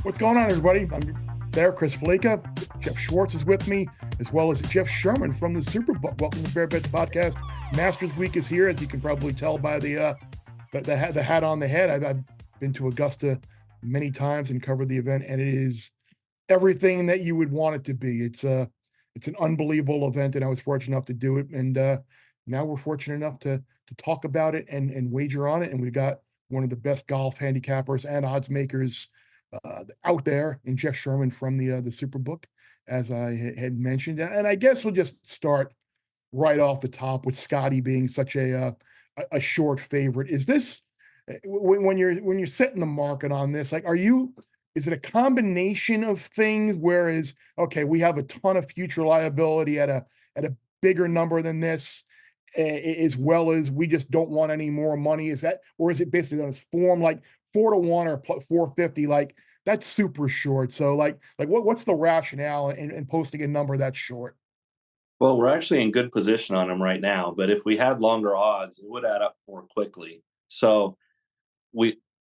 What's going on, everybody? I'm there, Chris Fallica. Jeff Schwartz is with me, as well as Jeff Sherman from the Superbook. Welcome to Fair Bets Podcast. Masters Week is here, as you can probably tell by the hat on the head. I've been to Augusta many times and covered the event, and it is everything that you would want it to be. It's an unbelievable event, and I was fortunate enough to do it. And now we're fortunate enough to talk about it and wager on it. And we've got one of the best golf handicappers and odds makers out there in Jeff Sherman from the Superbook, as I had mentioned. And I guess we'll just start right off the top with Scottie being such a short favorite. Is this when you're setting the market on this? Like, is it a combination of things? Whereas, okay, we have a ton of future liability at a bigger number than this, as well as we just don't want any more money. Is that, or is it basically on its form, like 4-1 or 450? Like, that's super short. So what's the rationale in posting a number that's short? Well, we're actually in good position on him right now, but if we had longer odds, it would add up more quickly. So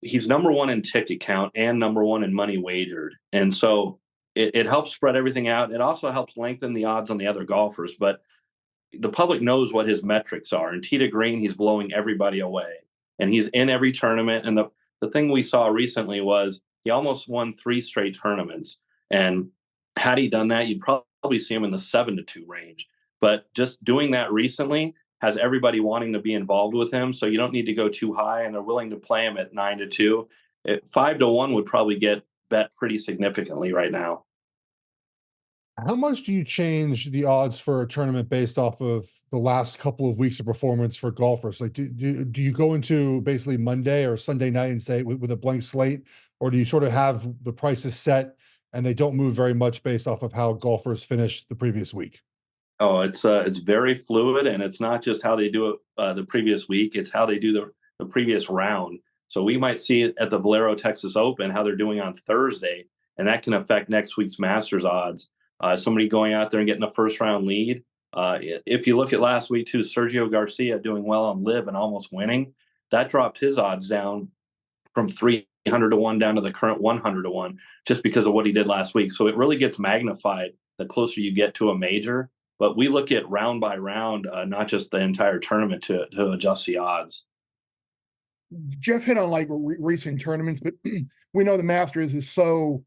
he's number one in ticket count and number one in money wagered. And so it helps spread everything out. It also helps lengthen the odds on the other golfers, but the public knows what his metrics are. And tee to green, he's blowing everybody away. And he's in every tournament. And the thing we saw recently was he almost won 3 straight tournaments. And had he done that, you'd probably see him in the 7-2 range. But just doing that recently has everybody wanting to be involved with him. So you don't need to go too high, and they're willing to play him at 9-2. 5-1 would probably get bet pretty significantly right now. How much do you change the odds for a tournament based off of the last couple of weeks of performance for golfers? Like, do you go into basically Monday or Sunday night and say with a blank slate, or do you sort of have the prices set and they don't move very much based off of how golfers finished the previous week? Oh, it's very fluid, and it's not just how they do it the previous week; it's how they do the previous round. So we might see it at the Valero Texas Open how they're doing on Thursday, and that can affect next week's Masters odds. Somebody going out there and getting the first round lead. If you look at last week too, Sergio Garcia doing well on Live and almost winning, that dropped his odds down from 300-1 down to the current 100-1 just because of what he did last week. So it really gets magnified the closer you get to a major. But we look at round by round, not just the entire tournament, to adjust the odds. Jeff hit on recent tournaments, but we know the Masters is so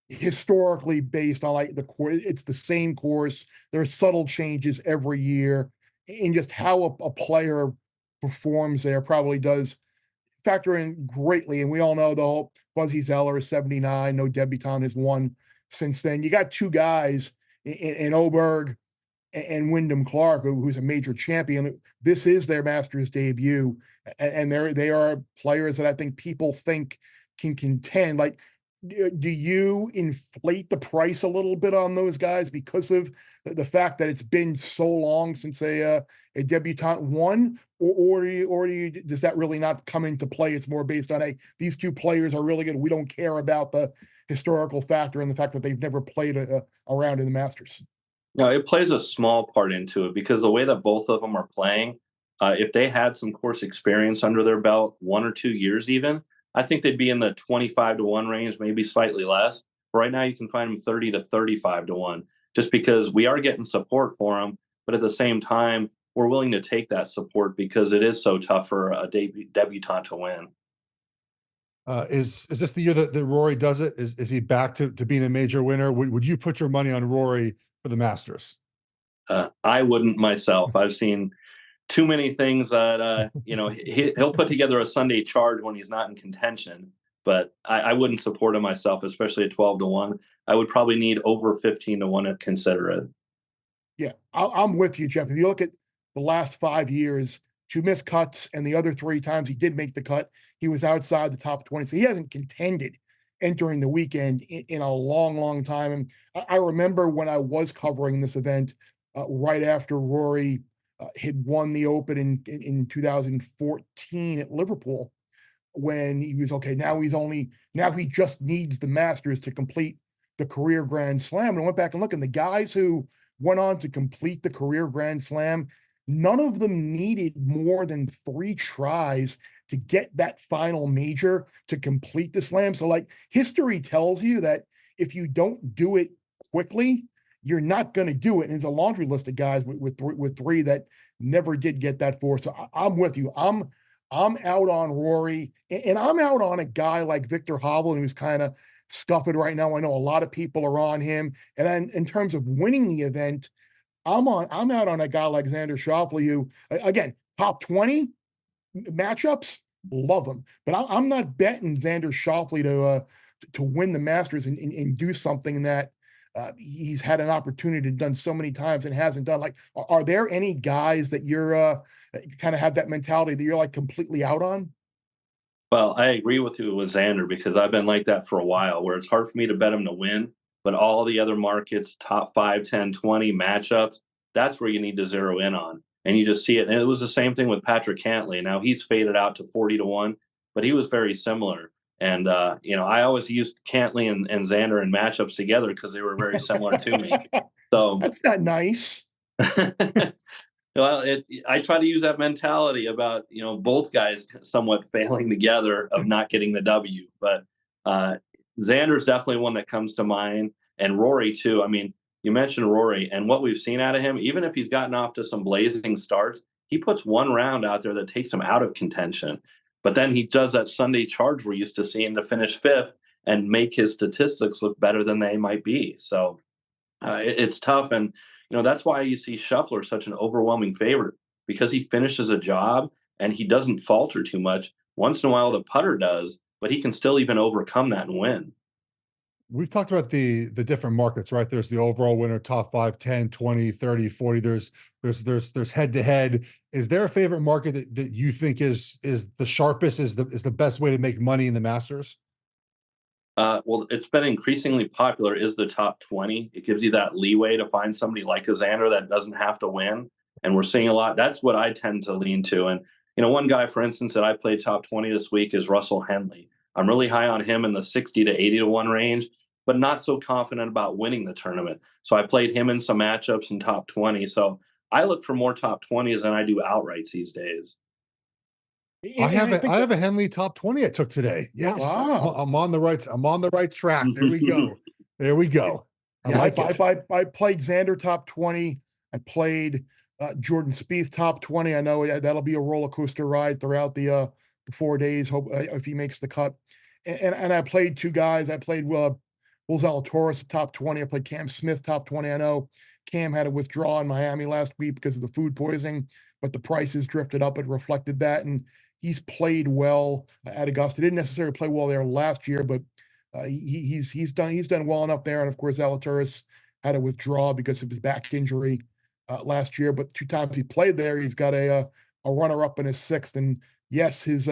historically based on the course. It's the same course. There's subtle changes every year, and just how a player performs there probably does factor in greatly. And we all know the whole Buzzy Zeller is 79. No debutant has won since then. You got two guys in Oberg and Wyndham Clark, who's a major champion. This is their Masters debut, and they are players that I think people think can contend. Like, do you inflate the price a little bit on those guys because of the fact that it's been so long since a debutant won, or does that really not come into play? It's more based on these two players are really good. We don't care about the historical factor and the fact that they've never played around in the Masters. No, it plays a small part into it because the way that both of them are playing, if they had some course experience under their belt, 1 or 2 years even, I think they'd be in the 25-1 range, maybe slightly less. But right now, you can find them 30 to 35-1, just because we are getting support for them. But at the same time, we're willing to take that support because it is so tough for a debutant to win. Is this the year that Rory does it? Is he back to being a major winner? Would you put your money on Rory for the Masters? I wouldn't myself. I've seen too many things that he'll put together a Sunday charge when he's not in contention, but I wouldn't support him myself, especially at 12-1. I would probably need over 15-1 to consider it. Yeah, I'm with you, Jeff. If you look at the last 5 years, 2 missed cuts, and the other 3 times he did make the cut, he was outside the top 20. So he hasn't contended entering the weekend in a long, long time. And I remember when I was covering this event right after Rory had won the Open in 2014 at Liverpool, when he was now he just needs the Masters to complete the career Grand Slam. And I went back and looked, and the guys who went on to complete the career Grand Slam, none of them needed more than 3 tries to get that final major to complete the slam. So like history tells you that if you don't do it quickly, you're not going to do it. And there's a laundry list of guys with three that never did get that four. So I'm with you. I'm out on Rory, and I'm out on a guy like Victor Hovland, who's kind of scuffing right now. I know a lot of people are on him. And then in terms of winning the event, I'm out on a guy like Xander Schauffele, who, again, top 20 matchups, love him. But I'm not betting Xander Schauffele to win the Masters and do something that he's had an opportunity to done so many times and hasn't done. Like, are there any guys that you're kind of have that mentality that you're like completely out on? Well, I agree with you with Xander because I've been like that for a while, where it's hard for me to bet him to win, but all the other markets, top 5, 10, 20 matchups, that's where you need to zero in on. And you just see it. And it was the same thing with Patrick Cantlay. Now he's faded out to 40-1, but he was very similar. And, I always used Cantlay and Xander in matchups together because they were very similar to me. So that's not nice. Well, I try to use that mentality about, both guys somewhat failing together of not getting the W. But Xander's definitely one that comes to mind, and Rory too. I mean, you mentioned Rory, and what we've seen out of him, even if he's gotten off to some blazing starts, he puts one round out there that takes him out of contention. But then he does that Sunday charge we're used to seeing to finish fifth and make his statistics look better than they might be. So it's tough. And that's why you see Scheffler such an overwhelming favorite, because he finishes a job and he doesn't falter too much. Once in a while, the putter does, but he can still even overcome that and win. We've talked about the different markets, right? There's the overall winner, top 5, 10, 20, 30, 40. There's head to head. Is there a favorite market that you think is the sharpest, is the best way to make money in the Masters? Well, it's been increasingly popular is the top 20. It gives you that leeway to find somebody like a Xander that doesn't have to win. And we're seeing a lot. That's what I tend to lean to. And, one guy, for instance, that I played top 20 this week is Russell Henley. I'm really high on him in the 60 to 80-1 range, but not so confident about winning the tournament. So I played him in some matchups in top 20. So I look for more top 20s than I do outrights these days. I have a Henley top 20 I took today. Yes. Wow. I'm on the right track. There we go. There we go. I played Xander top 20. I played Jordan Spieth top 20. I know that'll be a roller coaster ride throughout the 4 days. Hope if he makes the cut. And I played two guys. I played Will Zalatoris top 20. I played Cam Smith top 20. I know Cam had to withdraw in Miami last week because of the food poisoning, but the prices drifted up. It reflected that. And he's played well at Augusta. Didn't necessarily play well there last year, but he's done well enough there. And of course, Zalatoris had to withdraw because of his back injury last year. But 2 times he played there, he's got a runner-up in his 6th. And yes, his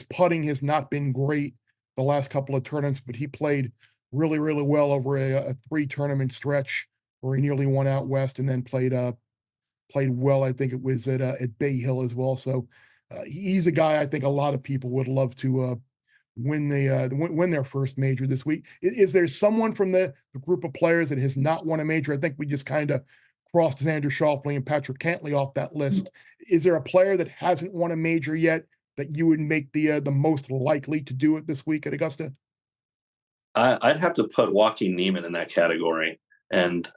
putting has not been great the last couple of tournaments, but he played really, really well over a 3-tournament stretch where he nearly won out west, and then played well. I think it was at Bay Hill as well. So he's a guy I think a lot of people would love to win their first major this week. Is there someone from the group of players that has not won a major? I think we just kind of crossed Xander Schauffele and Patrick Cantlay off that list. Is there a player that hasn't won a major yet that you would make the most likely to do it this week at Augusta? I'd have to put Joaquin Niemann in that category. And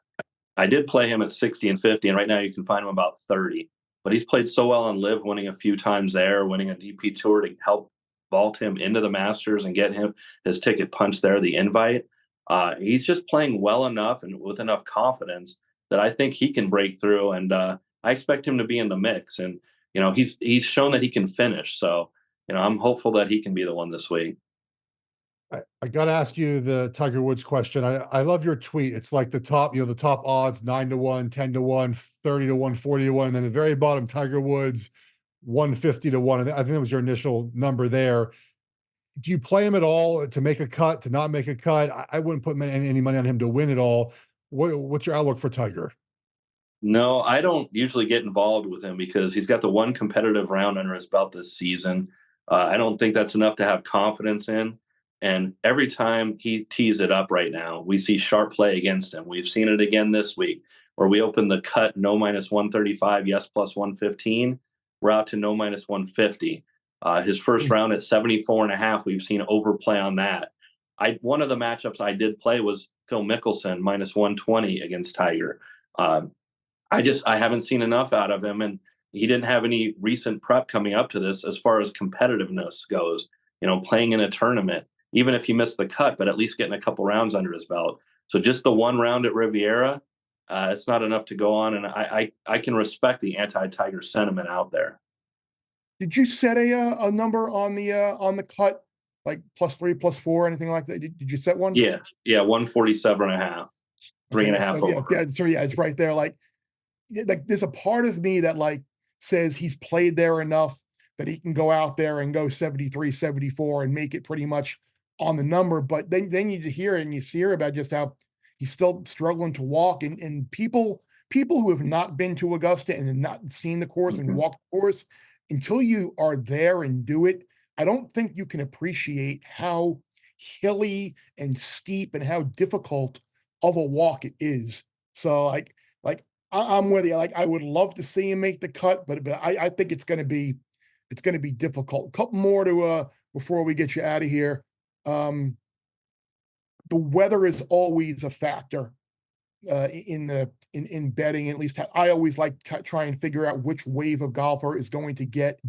I did play him at 60 and 50, and right now you can find him about 30. But he's played so well on Live, winning a few times there, winning a DP Tour to help vault him into the Masters and get him his ticket punched there, the invite. He's just playing well enough and with enough confidence that I think he can break through, and I expect him to be in the mix. And he's shown that he can finish, so I'm hopeful that he can be the one this week. I got to ask you the Tiger Woods question. I love your tweet. It's like the top odds 9-1, 10-1, 30-1, 40-1, and then the very bottom, Tiger Woods 150-1. I think that was your initial number there. Do you play him at all to make a cut, to not make a cut? I wouldn't put any money on him to win at all. What's your outlook for Tiger? No, I don't usually get involved with him because he's got the one competitive round under his belt this season. I don't think that's enough to have confidence in. And every time he tees it up right now, we see sharp play against him. We've seen it again this week where we open the cut no minus 135, yes plus 115. We're out to no minus 150. His first round at 74.5, we've seen overplay on that. One of the matchups I did play was Phil Mickelson -120 against Tiger. I haven't seen enough out of him, and he didn't have any recent prep coming up to this as far as competitiveness goes. Playing in a tournament, even if he missed the cut, but at least getting a couple rounds under his belt. So just the one round at Riviera, it's not enough to go on, and I can respect the anti-Tiger sentiment out there. Did you set a number on the cut, like +3, +4, anything like that? Did you set one? Yeah, 147.5, 3.5 over. Yeah, it's right there. Like there's a part of me that like says he's played there enough that he can go out there and go 73, 74 and make it pretty much on the number. But then you hear and you see about just how he's still struggling to walk, and people who have not been to Augusta and have not seen the course and walked the course, until you are there and do it, I don't think you can appreciate how hilly and steep and how difficult of a walk it is. So I'm with you. Like I would love to see him make the cut, but I think it's going to be difficult. A couple more to before we get you out of here. The weather is always a factor in betting. At least I always like to try and figure out which wave of golfer is going to get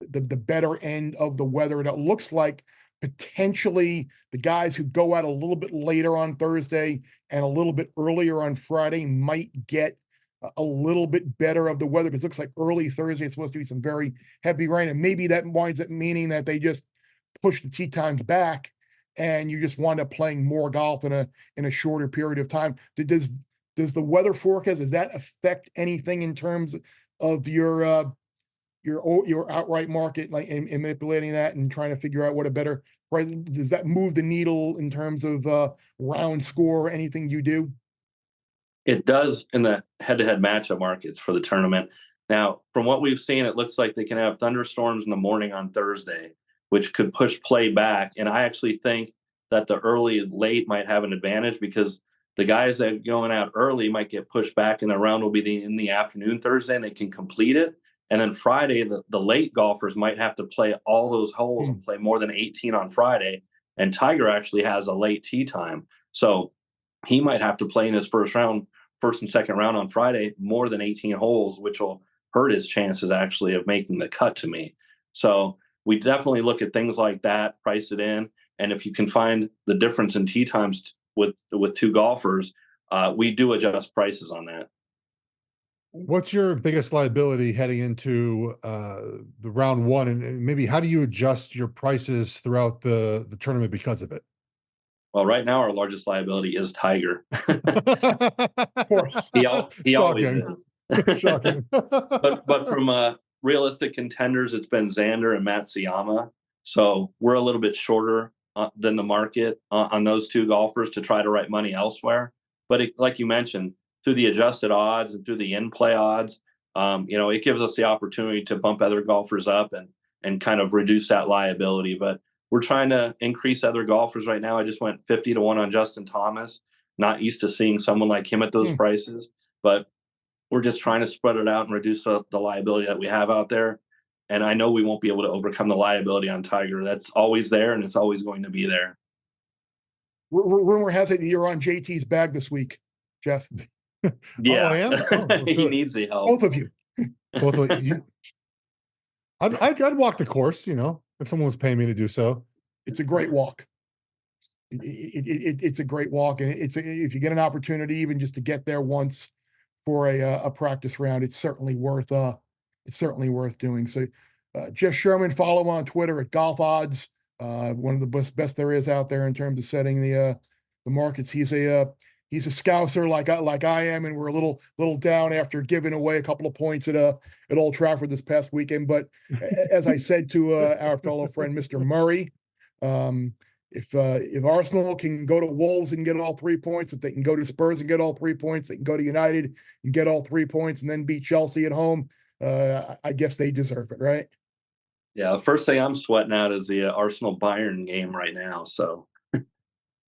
the better end of the weather. And it looks like potentially the guys who go out a little bit later on Thursday and a little bit earlier on Friday might get a little bit better of the weather, because it looks like early Thursday it's supposed to be some very heavy rain, and maybe that winds up meaning that they just push the tee times back and you just wind up playing more golf in a shorter period of time. Does the weather forecast, does that affect anything in terms of your outright market, like in manipulating that and trying to figure out what a better price? Does that move the needle in terms of round score or anything you do? It does in the head-to-head matchup markets for the tournament. Now, from what we've seen, it looks like they can have thunderstorms in the morning on Thursday, which could push play back. And I actually think that the early late might have an advantage, because the guys that are going out early might get pushed back, and the round will be in the afternoon Thursday, and they can complete it. And then Friday, the late golfers might have to play all those holes and play more than 18 on Friday. And Tiger actually has a late tee time. So he might have to play in his first and second round on Friday more than 18 holes, which will hurt his chances actually of making the cut to me. So we definitely look at things like that, price it in. And if you can find the difference in tee times with two golfers, we do adjust prices on that. What's your biggest liability heading into the round one, and maybe how do you adjust your prices throughout the tournament because of it? Well, right now our largest liability is Tiger. Of course, he always is. Shocking. but from realistic contenders, it's been Xander and Matsuyama. So we're a little bit shorter than the market on those two golfers to try to write money elsewhere. But like you mentioned, through the adjusted odds and through the in-play odds, it gives us the opportunity to bump other golfers up and kind of reduce that liability. But we're trying to increase other golfers right now. I just went 50-1 on Justin Thomas. Not used to seeing someone like him at those prices, but we're just trying to spread it out and reduce the liability that we have out there. And I know we won't be able to overcome the liability on Tiger. That's always there, and it's always going to be there. Rumor has it that you're on JT's bag this week, Jeff. Yeah, I am. He needs the help. Both of you. Both of you. I'd walk the course, if someone was paying me to do so. It's a great walk. It's a great walk, and if you get an opportunity even just to get there once for a practice round, it's certainly worth doing. So Jeff Sherman, follow him on Twitter at Golf Odds. One of the best there is out there in terms of setting the markets. He's a scouser like I am, and we're a little down after giving away a couple of points at Old Trafford this past weekend. But as I said to our fellow friend Mr. Murray, if Arsenal can go to Wolves and get all 3 points, if they can go to Spurs and get all 3 points, they can go to United and get all 3 points, and then beat Chelsea at home, I guess they deserve it, right? Yeah, the first thing I'm sweating out is the Arsenal Bayern game right now. So.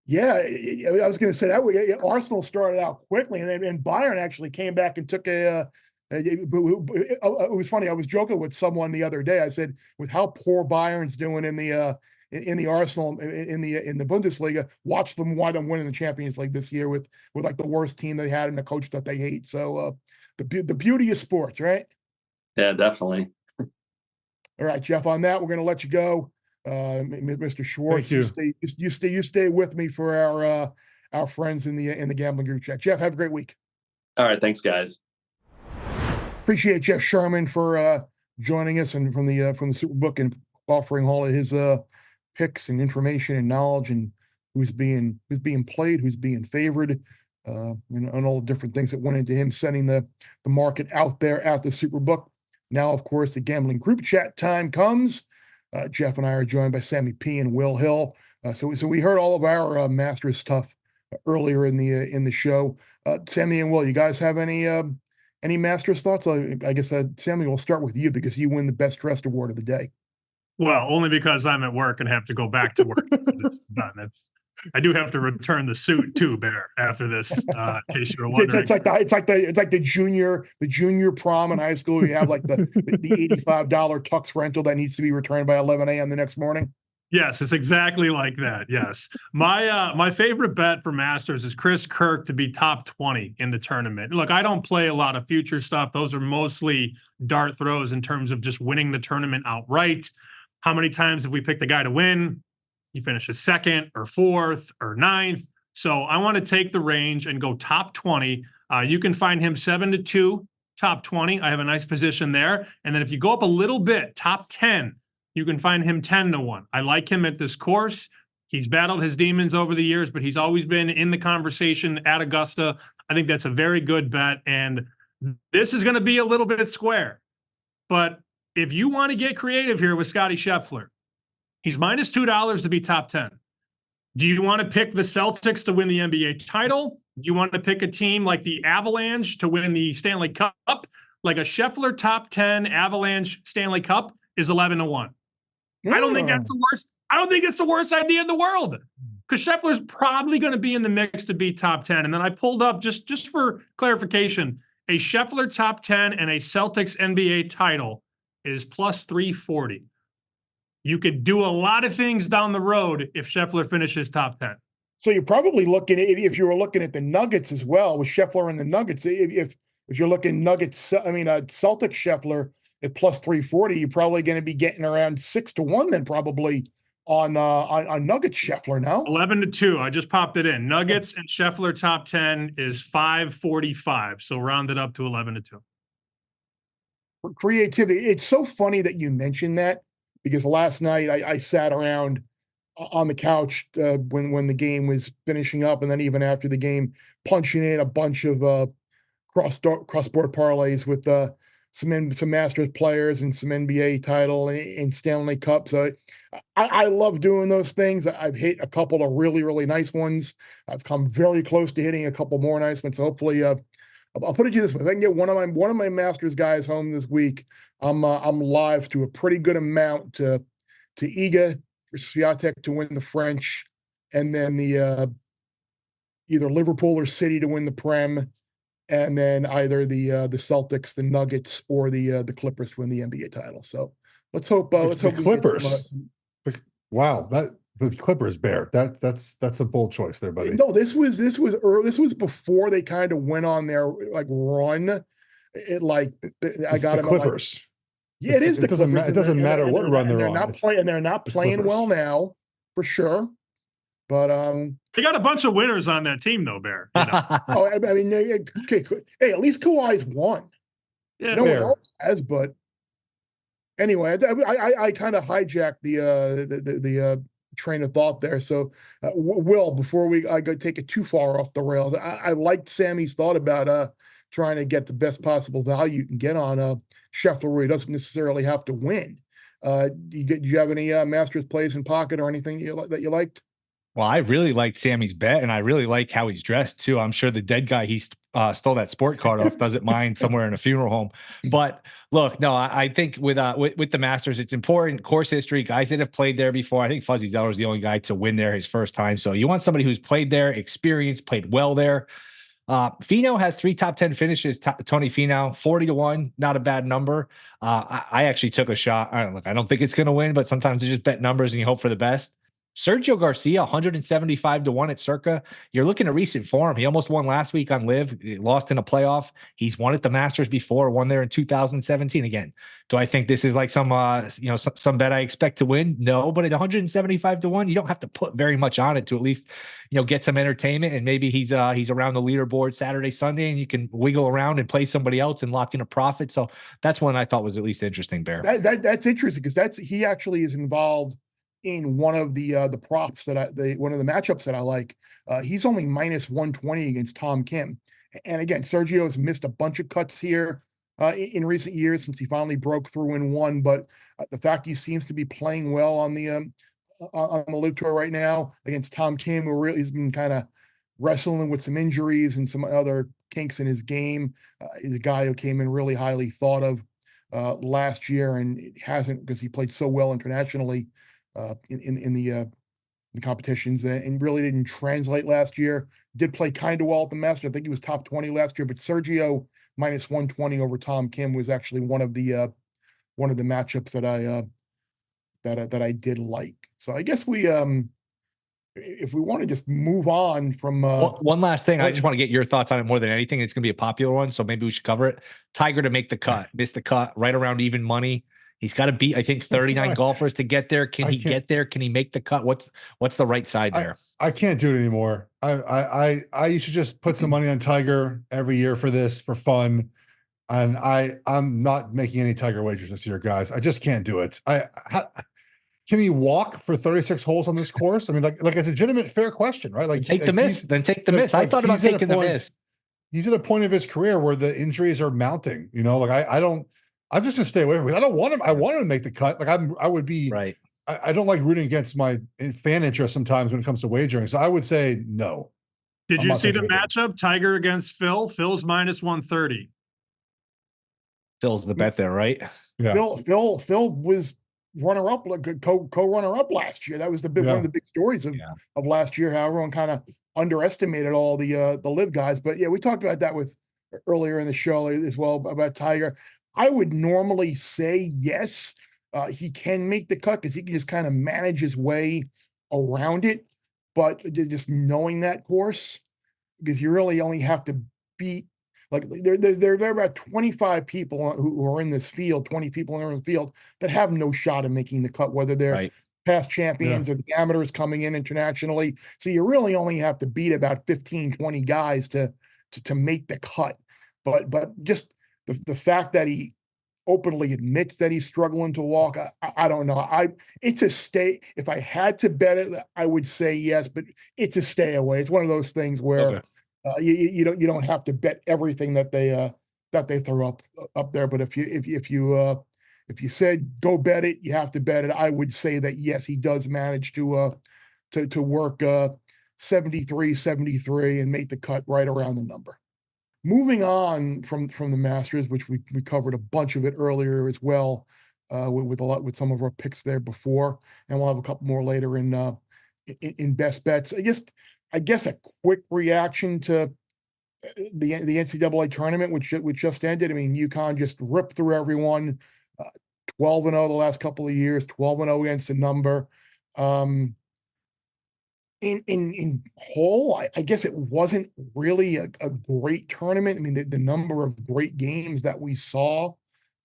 Yeah, I was going to say that Arsenal started out quickly, and Bayern actually came back and took a It was funny. I was joking with someone the other day. I said, with how poor Bayern's doing in the Arsenal in the Bundesliga, watch them why them winning the Champions League this year with like the worst team they had and a coach that they hate. So the beauty of sports, right? Yeah, definitely. All right, Jeff. On that, we're going to let you go, Mr. Schwartz. You stay with me for our friends in the gambling group chat. Jeff, have a great week. All right, thanks, guys. Appreciate Jeff Sherman for joining us and from the Superbook and offering all of his picks and information and knowledge and who's being played, who's being favored, and all the different things that went into him setting the market out there at the Superbook. Now, of course, the gambling group chat time comes. Jeff and I are joined by Sammy P and Will Hill. So we heard all of our Masters stuff earlier in the show. Sammy and Will, you guys have any Masters thoughts? I guess Sammy, we'll start with you because you win the best dressed award of the day. Well, only because I'm at work and have to go back to work. It's done. I do have to return the suit too, Bear, after this. In case you're wondering. It's like the junior prom in high school. You have like the $85 tux rental that needs to be returned by 11 a.m. the next morning. Yes, it's exactly like that. Yes. My favorite bet for Masters is Chris Kirk to be top 20 in the tournament. Look, I don't play a lot of future stuff. Those are mostly dart throws in terms of just winning the tournament outright. How many times have we picked a guy to win? He finishes second or fourth or ninth. So I want to take the range and go top 20. You can find him 7-2, top 20. I have a nice position there. And then if you go up a little bit, top 10, you can find him 10-1. I like him at this course. He's battled his demons over the years, but he's always been in the conversation at Augusta. I think that's a very good bet. And this is going to be a little bit square. But if you want to get creative here with Scottie Scheffler, he's minus $2 to be top 10. Do you want to pick the Celtics to win the NBA title? Do you want to pick a team like the Avalanche to win the Stanley Cup? Like a Scheffler top 10 Avalanche Stanley Cup is 11-1. Yeah. I don't think that's the worst. I don't think it's the worst idea in the world because Scheffler's probably going to be in the mix to be top 10. And then I pulled up just for clarification, a Scheffler top 10 and a Celtics NBA title is plus 340. You could do a lot of things down the road if Scheffler finishes top 10. So you're probably looking at, if you were looking at the Nuggets as well with Scheffler and the Nuggets, if you're looking Nuggets, Celtics Scheffler at plus 340, you're probably going to be getting around 6-1 then probably on Nuggets Scheffler now. 11-2. I just popped it in. Nuggets and Scheffler top 10 is 545. So round it up to 11-2. For creativity. It's so funny that you mentioned that because last night I sat around on the couch when the game was finishing up, and then even after the game, punching in a bunch of cross-board parlays with some Masters players and some NBA title and Stanley Cup. So I love doing those things. I've hit a couple of really, really nice ones. I've come very close to hitting a couple more nice ones. So hopefully, I'll put it to you this way: if I can get one of my Masters guys home this week, I'm live to a pretty good amount to Iga for Swiatek to win the French, and then the either Liverpool or City to win the Prem. And then either the Celtics, the Nuggets, or the Clippers win the NBA title. So let's hope. Let's hope the Clippers. Wow, the Clippers, Bear. That's a bold choice there, buddy. No, this was early. This was before they kind of went on their run. I got the Clippers. Yeah, it is. It doesn't matter what run they're on. They're not playing well now, for sure. But they got a bunch of winners on that team, though, Bear. You know? I mean, okay. Hey, at least Kawhi's won. Yeah, no one else has. But anyway, I kind of hijacked the train of thought there. So, Will, before I go take it too far off the rails, I liked Sammy's thought about trying to get the best possible value you can get on Scheffler, where he doesn't necessarily have to win. Do you have any Masters plays in pocket or anything that you liked? Well, I really liked Sammy's bet, and I really like how he's dressed too. I'm sure the dead guy he stole that sport card off doesn't mind somewhere in a funeral home. But look, no, I think with the Masters, it's important course history, guys that have played there before. I think Fuzzy Zeller is the only guy to win there his first time. So you want somebody who's played there, experienced, played well there. Finau has 3 top 10 finishes. Tony Finau, 40-1, not a bad number. I actually took a shot. I don't think it's going to win, but sometimes you just bet numbers and you hope for the best. Sergio Garcia, 175-1 at Circa. You're looking at recent form. He almost won last week on Live, lost in a playoff. He's won at the Masters before, won there in 2017. Again, do I think this is like some bet I expect to win? No, but at 175-1, you don't have to put very much on it to at least, get some entertainment. And maybe he's around the leaderboard Saturday, Sunday, and you can wiggle around and play somebody else and lock in a profit. So that's one I thought was at least interesting, Bear. That's interesting because he actually is involved in one of the props that one of the matchups that I like. He's only minus 120 against Tom Kim. And again, Sergio's missed a bunch of cuts here in recent years since he finally broke through and won. But the fact he seems to be playing well on the Live Tour right now against Tom Kim, who really has been kind of wrestling with some injuries and some other kinks in his game. He's a guy who came in really highly thought of last year, and it hasn't because he played so well internationally in the competitions and really didn't translate last year. Did play kind of well at the Masters. I think he was top 20 last year, but Sergio minus 120 over Tom Kim was actually one of the matchups that I did like. So I guess we if we want to just move on from one last thing, I just want to get your thoughts on it more than anything. It's going to be a popular one, so maybe we should cover it. Tiger to make the cut, missed the cut, right around even money. He's got to beat, I think, 39 golfers to get there. Can he get there? Can he make the cut? What's the right side there? I can't do it anymore. I used to just put some money on Tiger every year for this for fun, and I'm not making any Tiger wagers this year, guys. I just can't do it. Can he walk for 36 holes on this course? I mean, like it's a legitimate, fair question, right? Like take the miss, then take the miss. I thought about taking the miss. He's at a point of his career where the injuries are mounting. I'm just gonna stay away from it. I don't want him. I want him to make the cut. Like I would be right. I don't like rooting against my fan interest sometimes when it comes to wagering. So I would say no. Did you see the matchup? Tiger against Phil? Phil's minus 130. Phil's the bet there, right? Yeah. Phil was runner-up, like co-runner-up last year. That was one of the big stories of last year, how everyone kind of underestimated all the Live guys. But yeah, we talked about that earlier in the show as well about Tiger. I would normally say yes, he can make the cut because he can just kind of manage his way around it. But just knowing that course, because you really only have to beat, like there are about 25 people who are in this field, 20 people who are in the field that have no shot of making the cut, whether they're past champions or the amateurs coming in internationally. So you really only have to beat about 15, 20 guys to make the cut. But just the fact that he openly admits that he's struggling to walk, I don't know. It's a stay. If I had to bet it, I would say yes, but it's a stay away. It's one of those things where you don't have to bet everything that they throw up there. But if you said go bet it, you have to bet it. I would say that yes, he does manage to work 73, 73 and make the cut right around the number. Moving on from the Masters, which we covered a bunch of it earlier as well, with some of our picks there before, and we'll have a couple more later in best bets. I guess a quick reaction to the NCAA tournament, which just ended. I mean, UConn just ripped through everyone, 12-0 the last couple of years, 12-0 against the number. In whole, I guess it wasn't really a great tournament. I mean, the number of great games that we saw.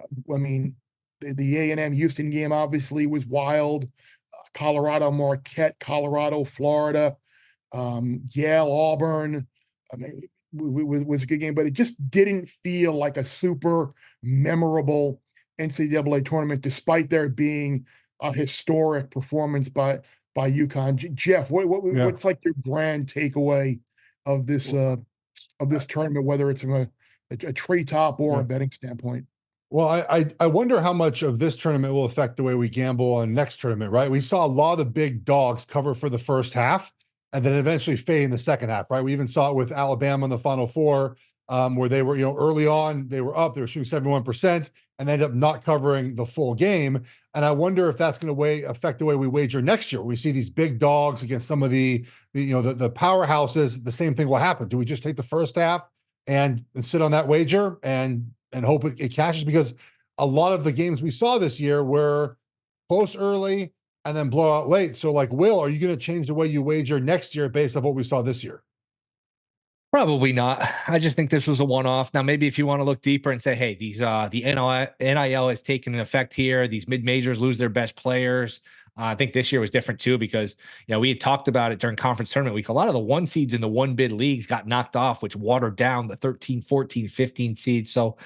I mean, the A&M Houston game obviously was wild. Colorado Marquette, Colorado Florida, Yale Auburn. I mean, it was a good game, but it just didn't feel like a super memorable NCAA tournament, despite there being a historic performance by UConn. Jeff, what's like your grand takeaway of this tournament, whether it's from a treetop or a betting standpoint? Well, I wonder how much of this tournament will affect the way we gamble on next tournament, right? We saw a lot of the big dogs cover for the first half and then eventually fade in the second half, right? We even saw it with Alabama in the Final Four, where they were, early on, they were up, they were shooting 71% and ended up not covering the full game. And I wonder if that's going to affect the way we wager next year. We see these big dogs against some of the the powerhouses, the same thing will happen. Do we just take the first half and sit on that wager and hope it cashes? Because a lot of the games we saw this year were close early and then blow out late. So like, Will, are you going to change the way you wager next year based on what we saw this year? Probably not. I just think this was a one-off. Now, maybe if you want to look deeper and say, hey, these the NIL has taken an effect here. These mid-majors lose their best players. I think this year was different too, because we had talked about it during conference tournament week. A lot of the one seeds in the one bid leagues got knocked off, which watered down the 13, 14, 15 seeds. So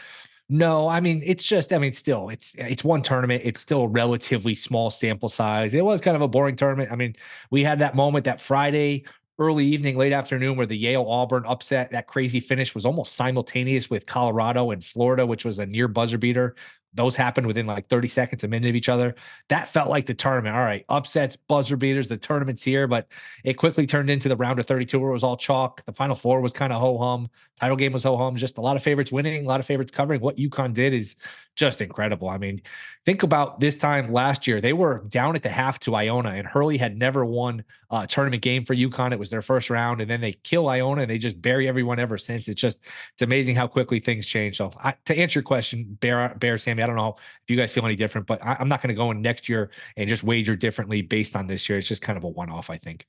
no, I mean, it's just, still, it's one tournament. It's still a relatively small sample size. It was kind of a boring tournament. I mean, we had that moment that Friday, early evening, late afternoon, where the Yale-Auburn upset, that crazy finish was almost simultaneous with Colorado and Florida, which was a near buzzer beater. Those happened within like 30 seconds, a minute of each other. That felt like the tournament. All right, upsets, buzzer beaters, the tournament's here, but it quickly turned into the round of 32 where it was all chalk. The Final Four was kind of ho-hum. Title game was ho-hum. Just a lot of favorites winning, a lot of favorites covering. What UConn did is just incredible. I mean, think about this time last year. They were down at the half to Iona, and Hurley had never won a tournament game for UConn. It was their first round, and then they kill Iona, and they just bury everyone ever since. It's amazing how quickly things change. So to answer your question, Bear, Sammy, I don't know if you guys feel any different, but I'm not going to go in next year and just wager differently based on this year. It's just kind of a one-off, I think.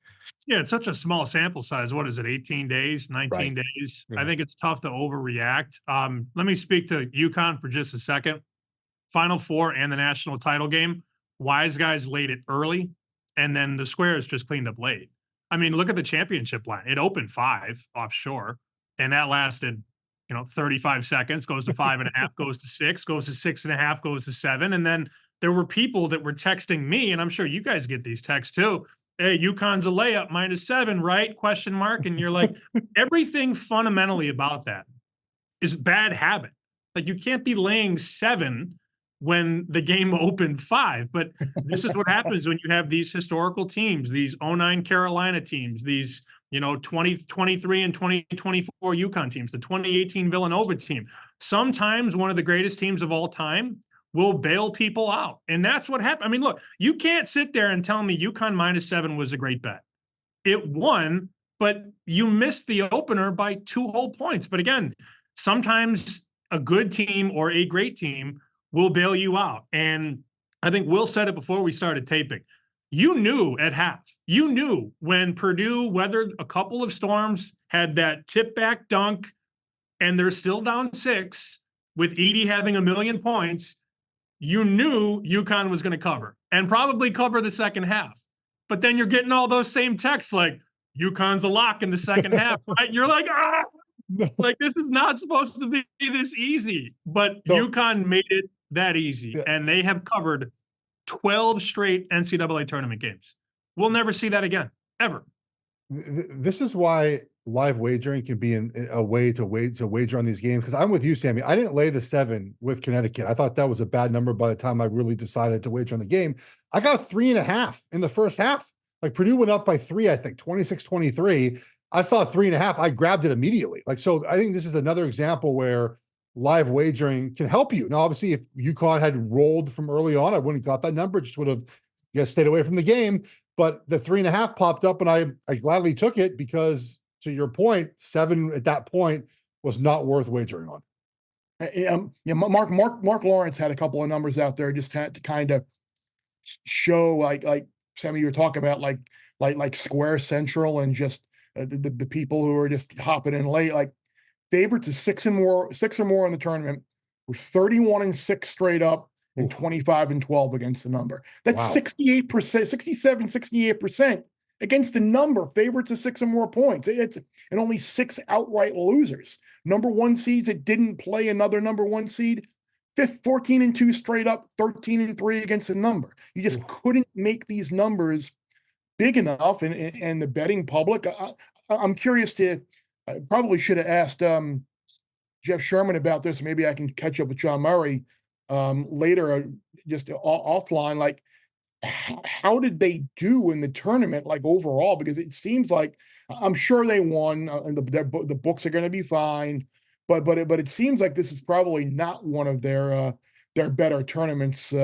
Yeah, it's such a small sample size. What is it, 18 days, 19 Right. days? Yeah. I think it's tough to overreact. Let me speak to UConn for just a second. Final Four and the national title game, Wise Guys laid it early, and then the Squares just cleaned up late. I mean, look at the championship line. It opened 5 offshore, and that lasted 35 seconds, goes to 5.5, goes to 6, goes to 6.5, goes to 7. And then there were people that were texting me, and I'm sure you guys get these texts too. Hey, UConn's a layup -7, right? Question mark. And you're like, everything fundamentally about that is bad habit. Like, you can't be laying 7 when the game opened 5. But this is what happens when you have these historical teams, these 09 Carolina teams, these 2023 and 2024 UConn teams, the 2018 Villanova team. Sometimes one of the greatest teams of all time will bail people out. And that's what happened. I mean, look, you can't sit there and tell me UConn -7 was a great bet. It won, but you missed the opener by 2 whole points. But again, sometimes a good team or a great team will bail you out. And I think Will said it before we started taping. You knew at half. You knew when Purdue weathered a couple of storms, had that tip back dunk, and they're still down 6 with Edey having 1,000,000 points. You knew UConn was going to cover and probably cover the second half. But then you're getting all those same texts like, UConn's a lock in the second half, right? And you're like, like, this is not supposed to be this easy. But UConn made it that easy, and they have covered 12 straight NCAA tournament games. We'll never see that again, ever. This is why live wagering can be a way to wager on these games. Because I'm with you, Sammy. I didn't lay the 7 with Connecticut. I thought that was a bad number by the time I really decided to wager on the game. I got 3.5 in the first half. Like, Purdue went up by 3, I think, 26-23. I saw 3.5. I grabbed it immediately. So I think this is another example where live wagering can help you. Now, obviously, if UConn had rolled from early on, I wouldn't have got that number. Just would have stayed away from the game. But the 3.5 popped up, and I gladly took it because, to your point, 7 at that point was not worth wagering on. Mark Lawrence had a couple of numbers out there just to kind of show, like Sammy, you were talking about, like Square Central and just the people who are just hopping in late. Like, favorites is 6 or more in the tournament. We're 31-6 straight up and 25-12 against the number. That's 68%, 67-68% against the number. Favorites is 6 or more points. It's and only 6 outright losers. Number 1 seeds that didn't play another number 1 seed, 14-2 straight up, 13-3 against the number. You just couldn't make these numbers big enough, and the betting public. I'm curious I probably should have asked Jeff Sherman about this. Maybe I can catch up with John Murray later, just offline. Like, how did they do in the tournament, like, overall? Because it seems like, I'm sure they won, and the books are going to be fine. But it seems like this is probably not one of their better tournaments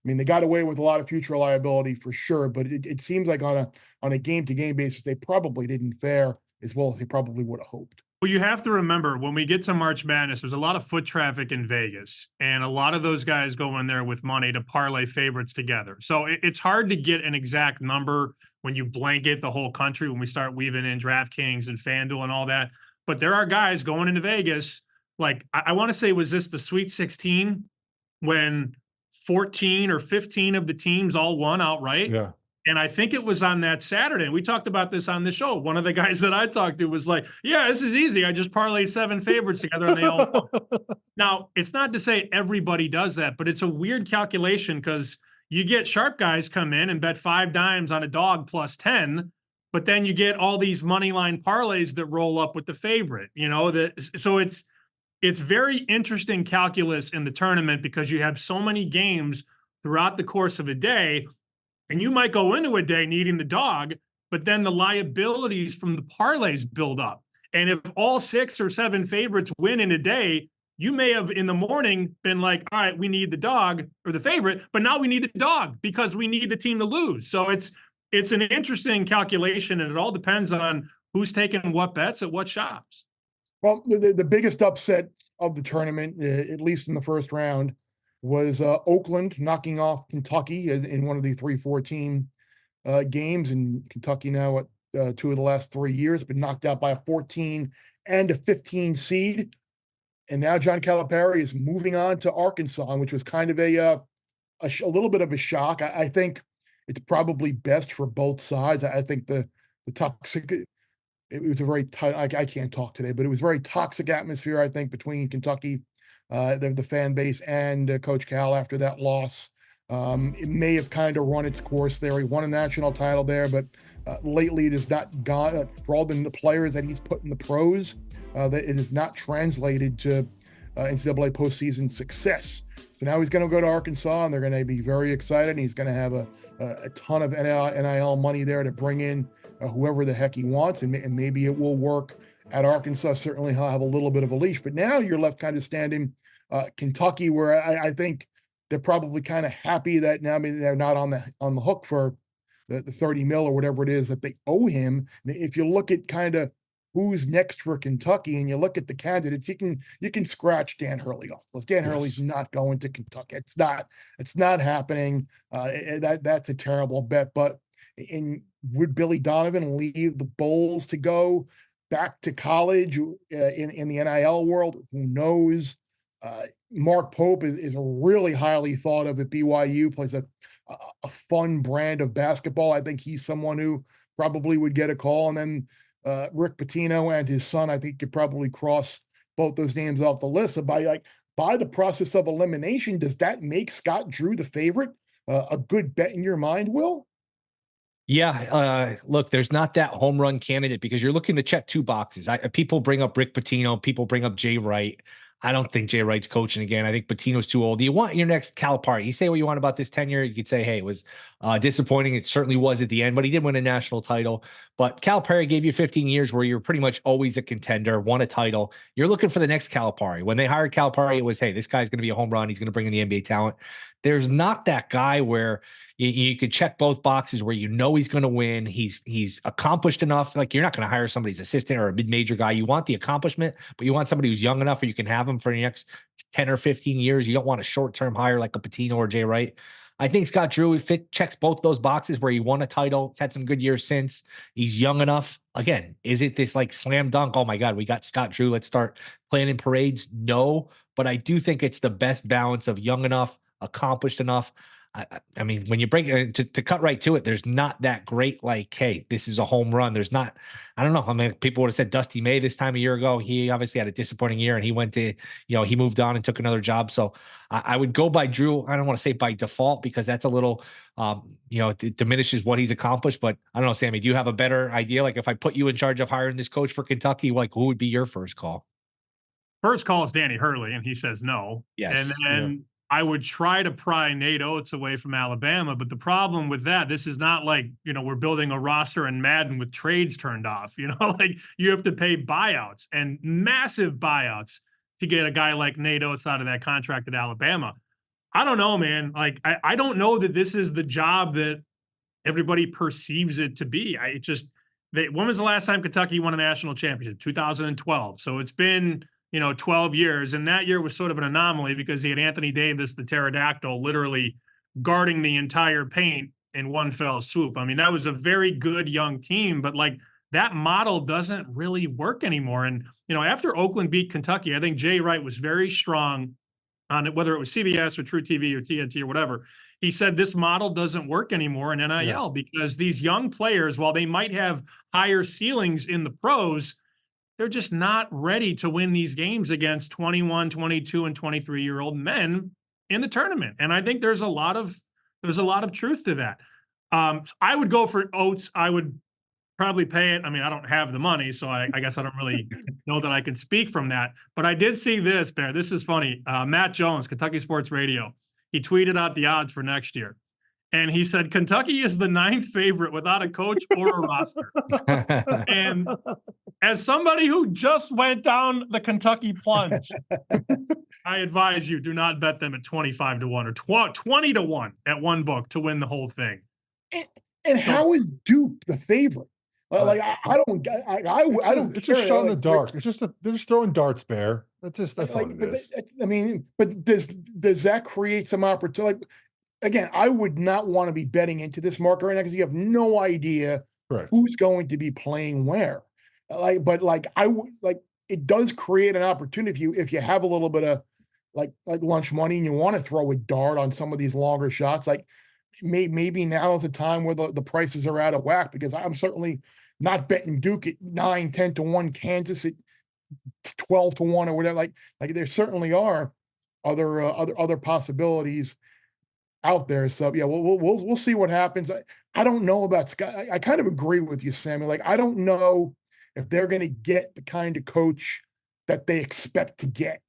mean, they got away with a lot of future liability for sure, but it seems like on a game-to-game basis, they probably didn't fare as well as they probably would have hoped. Well, you have to remember when we get to March Madness, there's a lot of foot traffic in Vegas, and a lot of those guys go in there with money to parlay favorites together. So it's hard to get an exact number when you blanket the whole country, when we start weaving in DraftKings and FanDuel and all that. But there are guys going into Vegas, like I want to say, was this the Sweet 16 when 14 or 15 of the teams all won outright? Yeah. And I think it was on that Saturday. We talked about this on the show. One of the guys that I talked to was like, yeah, this is easy. I just parlayed 7 favorites together and they all won. Now, it's not to say everybody does that, but it's a weird calculation because you get sharp guys come in and bet 5 dimes on a dog plus 10, but then you get all these money line parlays that roll up with the favorite, so it's very interesting calculus in the tournament because you have so many games throughout the course of a day. And you might go into a day needing the dog, but then the liabilities from the parlays build up. And if all 6 or 7 favorites win in a day, you may have in the morning been like, all right, we need the dog or the favorite, but now we need the dog because we need the team to lose. So it's an interesting calculation, and it all depends on who's taking what bets at what shops. Well, the biggest upset of the tournament, at least in the first round, was Oakland knocking off Kentucky in one of the 3-4 games. And Kentucky now at 2 of the last 3 years, been knocked out by a 14 and a 15 seed. And now John Calipari is moving on to Arkansas, which was kind of a little bit of a shock. I think it's probably best for both sides. I think the toxic, it was a very tight, I can't talk today, but it was very toxic atmosphere, I think, between Kentucky, the fan base, and Coach Cal after that loss. It may have kind of run its course there. He won a national title there, but lately it has not gone, for all the players that he's put in the pros, that it has not translated to NCAA postseason success. So now he's going to go to Arkansas, and they're going to be very excited. And he's going to have a ton of NIL money there to bring in whoever the heck he wants, and maybe it will work at Arkansas. Certainly he'll have a little bit of a leash, but now you're left kind of standing Kentucky, where I think they're probably kind of happy that now they're not on the hook for the 30 mil or whatever it is that they owe him. If you look at kind of who's next for Kentucky and you look at the candidates, you can scratch Dan Hurley off. Dan Hurley's not going to Kentucky. It's not happening. That's a terrible bet. But would Billy Donovan leave the Bulls to go back to college in the NIL world? Who knows? Mark Pope is a really highly thought of at BYU, plays a fun brand of basketball. I think he's someone who probably would get a call. And then Rick Pitino and his son, I think, could probably cross both those names off the list. So by the process of elimination, does that make Scott Drew the favorite? A good bet in your mind, Will? Yeah, look, there's not that home run candidate because you're looking to check 2 boxes. People bring up Rick Pitino, people bring up Jay Wright. I don't think Jay Wright's coaching again. I think Pitino's too old. Do you want your next Calipari? You say what you want about this tenure. You could say, hey, it was disappointing. It certainly was at the end, but he did win a national title. But Calipari gave you 15 years where you're pretty much always a contender, won a title. You're looking for the next Calipari. When they hired Calipari, it was, hey, this guy's going to be a home run. He's going to bring in the NBA talent. There's not that guy where you could check both boxes where he's going to win. He's accomplished enough. Like, you're not going to hire somebody's assistant or a mid-major guy. You want the accomplishment, but you want somebody who's young enough where you can have him for the next 10 or 15 years. You don't want a short-term hire like a Pitino or Jay Wright. I think Scott Drew checks both those boxes where he won a title. He's had some good years since. He's young enough. Again, is it this like slam dunk? Oh my God, we got Scott Drew. Let's start planning parades. No, but I do think it's the best balance of young enough, accomplished enough. I mean, when you break it to cut right to it, there's not that great, like, hey, this is a home run. There's not, I don't know. I mean, people would have said Dusty May this time a year ago. He obviously had a disappointing year and he went to, he moved on and took another job. So I would go by Drew. I don't want to say by default because that's a little, it diminishes what he's accomplished. But I don't know, Sammy, do you have a better idea? Like, if I put you in charge of hiring this coach for Kentucky, like, who would be your first call? First call is Danny Hurley, and he says no. Yes. And then I would try to pry Nate Oates away from Alabama. But the problem with that, this is not like, we're building a roster in Madden with trades turned off. Like, you have to pay buyouts and massive buyouts to get a guy like Nate Oates out of that contract at Alabama. I don't know, man. Like, I don't know that this is the job that everybody perceives it to be. When was the last time Kentucky won a national championship? 2012. So it's been, 12 years. And that year was sort of an anomaly because he had Anthony Davis, the pterodactyl, literally guarding the entire paint in one fell swoop. I mean, that was a very good young team, but like that model doesn't really work anymore. And, after Oakland beat Kentucky, I think Jay Wright was very strong on it, whether it was CBS or True TV or TNT or whatever. He said this model doesn't work anymore in NIL because these young players, while they might have higher ceilings in the pros, they're just not ready to win these games against 21, 22, and 23-year-old men in the tournament. And I think there's a lot of truth to that. I would go for Oates. I would probably pay it. I mean, I don't have the money, so I guess I don't really know that I can speak from that. But I did see this, Bear. This is funny. Matt Jones, Kentucky Sports Radio, he tweeted out the odds for next year. And he said, Kentucky is the 9th favorite without a coach or a roster. And as somebody who just went down the Kentucky plunge, I advise you, do not bet them at 25 to 1 or 20 to 1 at one book to win the whole thing. And how is Duke the favorite? Like I don't. It's just shot in the dark. It's just they're just throwing darts, Bear. That's all it is. I mean, but does that create some opportunity? Like, again, I would not want to be betting into this market right now because you have no idea who's going to be playing where. It does create an opportunity if you have a little bit of like lunch money and you want to throw a dart on some of these longer shots. Like maybe now is a time where the prices are out of whack, because I'm certainly not betting Duke at 9, 10 to 1, Kansas at 12 to 1 or whatever. Like there certainly are other possibilities out there. So yeah, we'll see what happens. I don't know about Scott. I kind of agree with you, Sammy. Like I don't know if they're going to get the kind of coach that they expect to get.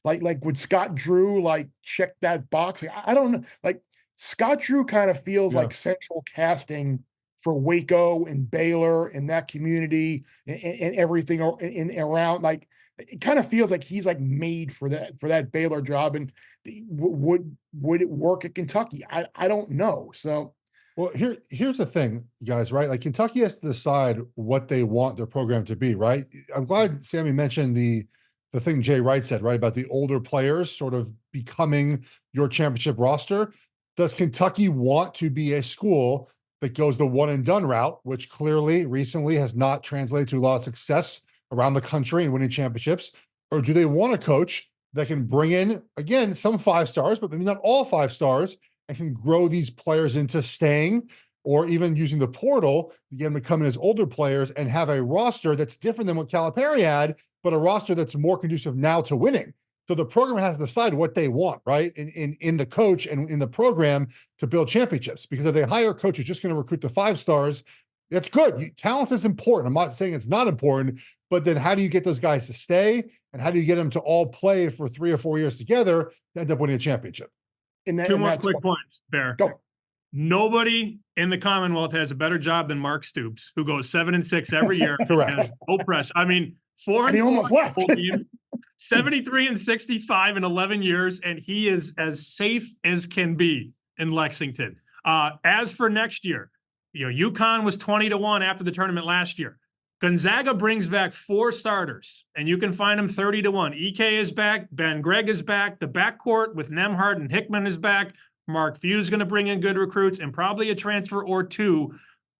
Like would Scott Drew check that box? I don't know. Like Scott Drew kind of feels like central casting for Waco and Baylor and that community and everything around. Like it kind of feels like he's made for that Baylor job. And would it work at Kentucky? I don't know. So, well, here's the thing, guys, right? Like Kentucky has to decide what they want their program to be, right? I'm glad Sammy mentioned the thing Jay Wright said, right, about the older players sort of becoming your championship roster. Does Kentucky want to be a school that goes the one and done route, which clearly recently has not translated to a lot of success around the country and winning championships? Or do they want a coach that can bring in, again, some 5 stars, but maybe not all 5 stars, and can grow these players into staying, or even using the portal, again, becoming as older players and have a roster that's different than what Calipari had, but a roster that's more conducive now to winning? So the program has to decide what they want, right, in the coach and in the program to build championships. Because if they hire a coach who's just going to recruit the 5 stars, that's good. Talent is important. I'm not saying it's not important, but then how do you get those guys to stay? And how do you get them to all play for 3 or 4 years together to end up winning a championship? Two more quick points, Bear. Go. Nobody in the Commonwealth has a better job than Mark Stoops, who goes 7-6 every year. Correct. No pressure. I mean, 4 and he almost left. 73-65 in 11 years, and he is as safe as can be in Lexington. As for next year, UConn was 20 to 1 after the tournament last year. Gonzaga brings back 4 starters, and you can find them 30 to 1. EK is back. Ben Gregg is back. The backcourt with Nemhart and Hickman is back. Mark Few is going to bring in good recruits and probably a transfer or 2.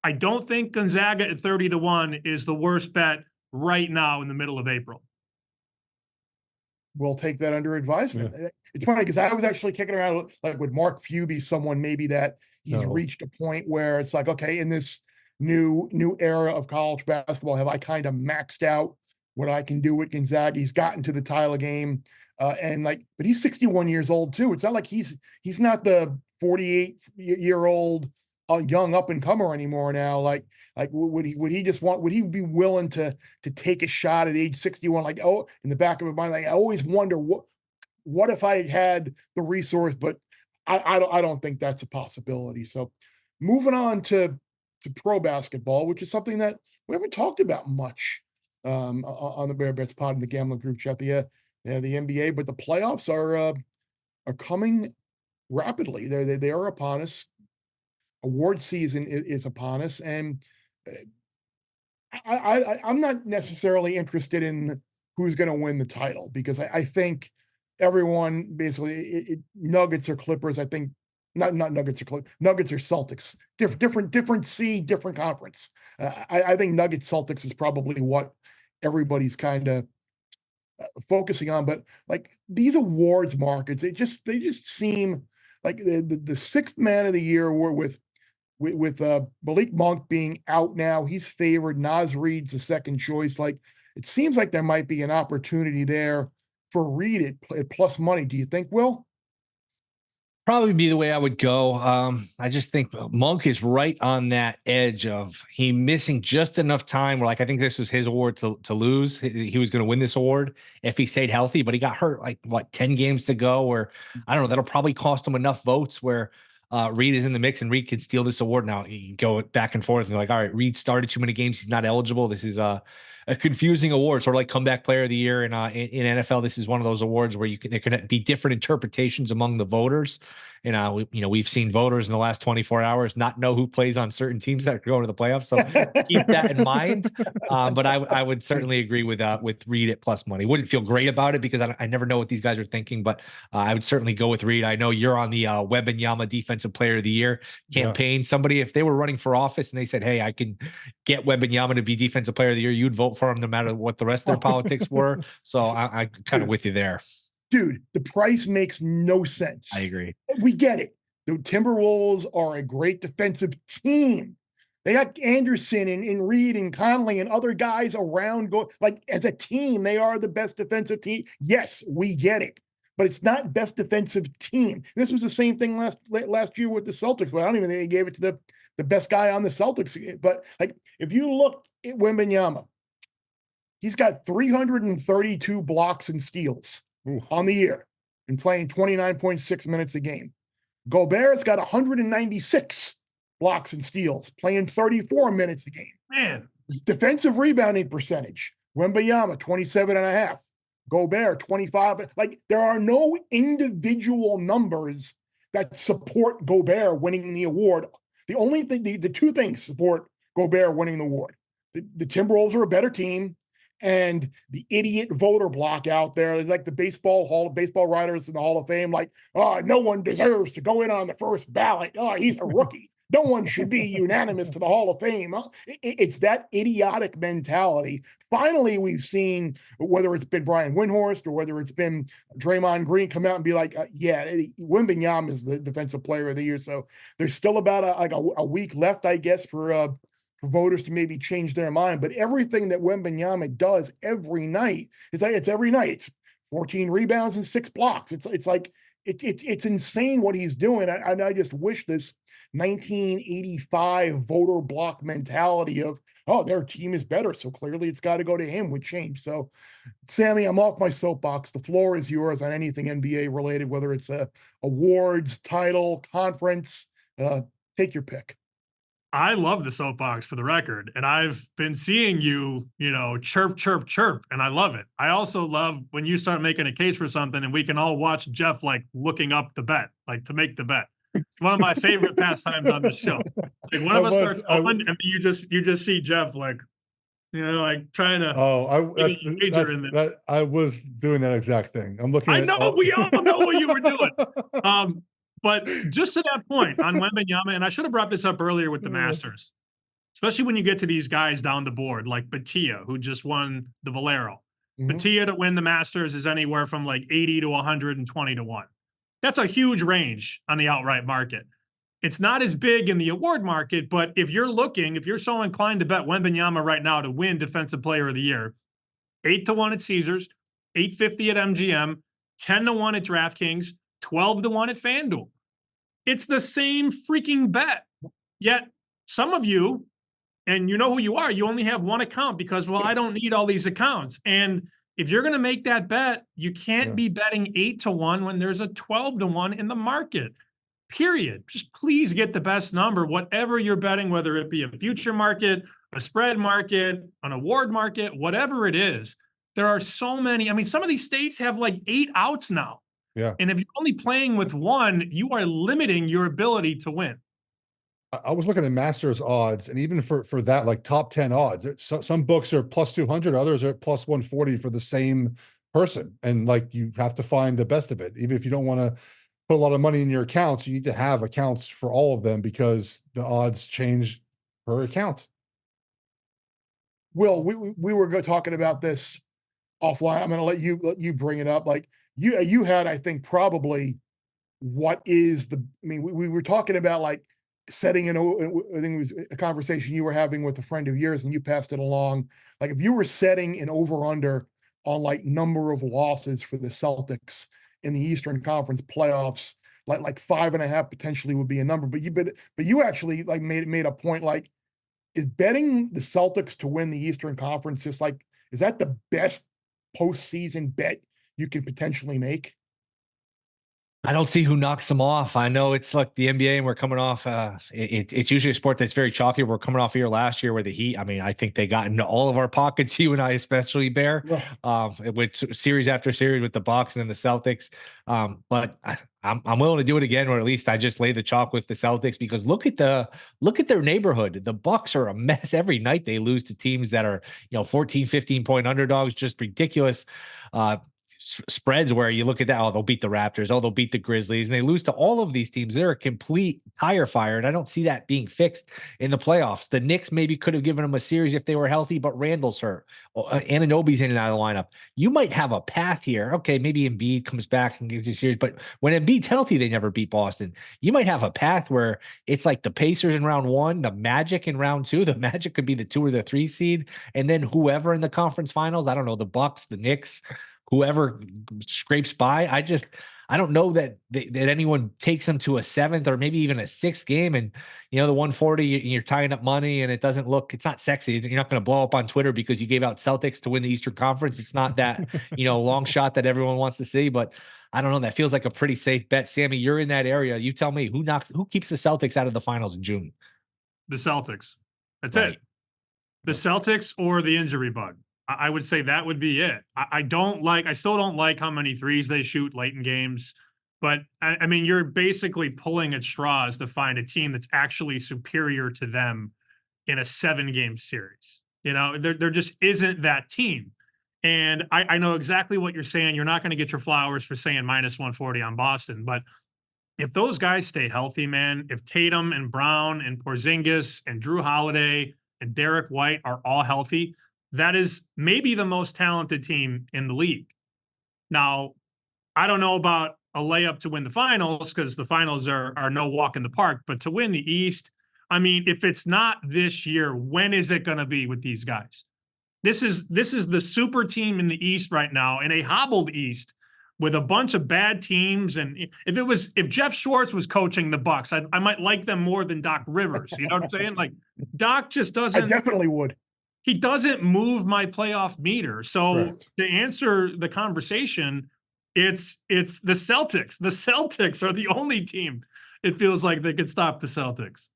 I don't think Gonzaga at 30 to 1 is the worst bet right now in the middle of April. We'll take that under advisement. Yeah. It's funny because I was actually kicking around would Mark Few be someone maybe that he's reached a point where it's okay, in this new era of college basketball, have I kind of maxed out what I can do with Gonzaga? He's gotten to the title game, but he's 61 years old too. It's not like he's not the 48-year-old young up and comer anymore now. Would he be willing to take a shot at age 61? In the back of my mind, I always wonder what if I had the resource, but I don't think that's a possibility. So moving on to pro basketball, which is something that we haven't talked about much on the Bear Bets pod in the gambling group chat, the NBA, but the playoffs are coming rapidly. They are upon us. Award season is upon us, and I'm not necessarily interested in who's going to win the title, because I think everyone basically Nuggets or Clippers. I think not Nuggets or Clippers. Nuggets or Celtics. Different seed, different conference. I think Nuggets Celtics is probably what everybody's kind of focusing on. But like these awards markets, they just seem like the sixth man of the year were with Malik Monk being out now. He's favored. Naz Reid's the second choice. Like it seems like there might be an opportunity there for Reid at plus money. Do you think, Will? Probably be the way I would go. I just think Monk is right on that edge of he missing just enough time where, like, I think this was his award to lose. He was going to win this award if he stayed healthy, but he got hurt like 10 games to go, or I don't know, that'll probably cost him enough votes where Reid is in the mix and Reid could steal this award. Now you go back and forth and like, all right, Reid started too many games. He's not eligible. This is a confusing award, sort of like comeback player of the year in NFL. This is one of those awards where there can be different interpretations among the voters. And we've seen voters in the last 24 hours not know who plays on certain teams that are going to the playoffs. So keep that in mind. But I would certainly agree with Reid at plus money. Wouldn't feel great about it because I never know what these guys are thinking, but I would certainly go with Reid. I know you're on the Wembanyama Defensive Player of the Year campaign. Yeah. Somebody, if they were running for office and they said, hey, I can get Wembanyama to be Defensive Player of the Year, you'd vote for him no matter what the rest of their politics were. So I'm kind of with you there. Dude, the price makes no sense. I agree. We get it. The Timberwolves are a great defensive team. They got Anderson and Reid and Conley and other guys around. Like as a team, they are the best defensive team. Yes, we get it. But it's not best defensive team. This was the same thing last year with the Celtics. But I don't even think they gave it to the best guy on the Celtics. But like if you look at Wembanyama, he's got 332 blocks and steals on the year and playing 29.6 minutes a game. Gobert's got 196 blocks and steals, playing 34 minutes a game. Man. Defensive rebounding percentage, Wembanyama, 27.5. Gobert, 25. Like, there are no individual numbers that support Gobert winning the award. The only thing, the two things support Gobert winning the award. The Timberwolves are a better team, and the idiot voter block out there, like the baseball writers in the Hall of Fame, like, oh, no one deserves to go in on the first ballot. Oh, he's a rookie. No one should be unanimous to the Hall of Fame. It's that idiotic mentality. Finally, we've seen, whether it's been Brian Windhorst or whether it's been Draymond Green, come out and be like, yeah, Wembanyama is the Defensive Player of the Year. So there's still about a week left, I guess, for voters to maybe change their mind. But everything that Wembanyama does every night, it's every night. It's 14 rebounds and 6 blocks. It's insane what he's doing. I just wish this 1985 voter block mentality of, oh, their team is better, so clearly it's got to go to him would change. So, Sammy, I'm off my soapbox. The floor is yours on anything NBA related, whether it's awards, title, conference. Take your pick. I love the soapbox, for the record, and I've been seeing you, chirp, chirp, chirp, and I love it. I also love when you start making a case for something and we can all watch Jeff, like, looking up the bet, like, to make the bet. It's one of my favorite pastimes on the show. Like, one of us starts going, and you just see Jeff, like, like trying to. Oh, I was doing that exact thing. I'm looking. I know we all know what you were doing. But just to that point on Wembanyama, and I should have brought this up earlier with the Masters, especially when you get to these guys down the board, like Batia, who just won the Valero. Mm-hmm. Batia to win the Masters is anywhere from like 80 to 120 to 1. That's a huge range on the outright market. It's not as big in the award market, but if you're so inclined to bet Wembanyama right now to win Defensive Player of the Year, 8 to 1 at Caesars, 850 at MGM, 10 to 1 at DraftKings, 12 to 1 at FanDuel. It's the same freaking bet. Yet some of you, and you know who you are, you only have one account because, well, I don't need all these accounts. And if you're going to make that bet, you can't be betting 8 to 1 when there's a 12 to 1 in the market. Period. Just please get the best number, whatever you're betting, whether it be a future market, a spread market, an award market, whatever it is. There are so many. I mean, some of these states have like 8 outs now. Yeah. And if you're only playing with one, you are limiting your ability to win. I was looking at Masters odds, and even for that, like top 10 odds, some books are plus 200, others are plus 140 for the same person. And like, you have to find the best of it. Even if you don't want to put a lot of money in your accounts, you need to have accounts for all of them because the odds change per account. Will, we were talking about this offline. I'm going to let you bring it up. Like you had, I think, probably what is the, I mean, we were talking about like setting I think it was a conversation you were having with a friend of yours and you passed it along. Like if you were setting an over under on like number of losses for the Celtics in the Eastern Conference playoffs, like 5.5 potentially would be a number, but you actually like made a point, like, is betting the Celtics to win the Eastern Conference just like, is that the best postseason bet you can potentially make? I don't see who knocks them off. I know it's like the NBA and we're coming off, it's usually a sport that's very chalky. We're coming off a year last year where the Heat, I mean, I think they got into all of our pockets, you and I especially, Bear, with series after series with the Bucks and then the Celtics. But I'm willing to do it again, or at least I just lay the chalk with the Celtics, because look at their neighborhood. The Bucks are a mess every night. They lose to teams that are, 14, 15 point underdogs, just ridiculous. Spreads where you look at that, oh, they'll beat the Raptors, oh, they'll beat the Grizzlies, and they lose to all of these teams. They're a complete tire fire, and I don't see that being fixed in the playoffs. The Knicks maybe could have given them a series if they were healthy, but Randall's hurt. Anunoby's in and out of the lineup. You might have a path here. Okay, maybe Embiid comes back and gives you a series, but when Embiid's healthy, they never beat Boston. You might have a path where it's like the Pacers in round one, the Magic in round two. The Magic could be the 2 or the 3 seed, and then whoever in the conference finals, I don't know, the Bucks, the Knicks, whoever scrapes by. I don't know that anyone takes them to a 7th or maybe even a 6th game. And, the 140, you're tying up money and it's not sexy. You're not going to blow up on Twitter because you gave out Celtics to win the Eastern Conference. It's not that, long shot that everyone wants to see, but I don't know. That feels like a pretty safe bet. Sammy, you're in that area. You tell me who keeps the Celtics out of the finals in June? The Celtics. That's right. it. The Celtics or the injury bug. I would say that would be it. I still don't like how many threes they shoot late in games, but I mean, you're basically pulling at straws to find a team that's actually superior to them in a 7-game series. There just isn't that team. And I know exactly what you're saying. You're not going to get your flowers for saying minus 140 on Boston, but if those guys stay healthy, man, if Tatum and Brown and Porzingis and Drew Holiday and Derek White are all healthy, that is maybe the most talented team in the league. Now, I don't know about a layup to win the finals, because the finals are no walk in the park, but to win the East, I mean, if it's not this year, when is it going to be with these guys? This is the super team in the East right now, in a hobbled East with a bunch of bad teams. And if Jeff Schwartz was coaching the Bucks, I might like them more than Doc Rivers. You know what I'm saying? Like, Doc just doesn't. I definitely would. He doesn't move my playoff meter. So Correct. To answer the conversation, it's the Celtics. The Celtics are the only team it feels like they could stop the Celtics.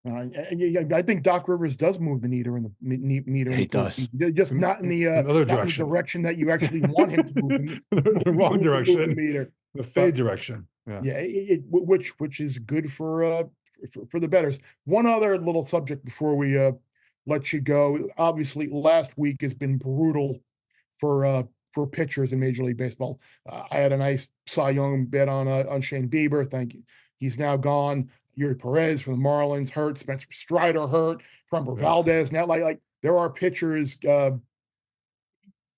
I think Doc Rivers does move the meter in the meter. He does. Just not in the other not in the direction. direction that you actually want him to move. The wrong direction. The meter. The fade direction. Yeah, which is good for the bettors. One other little subject before we let you go. Obviously, last week has been brutal for pitchers in Major League Baseball. I had a nice Cy Young bet on Shane Bieber. Thank you. He's now gone. Yuri Perez from the Marlins hurt. Spencer Strider hurt. Framber Valdez now. Like there are pitchers.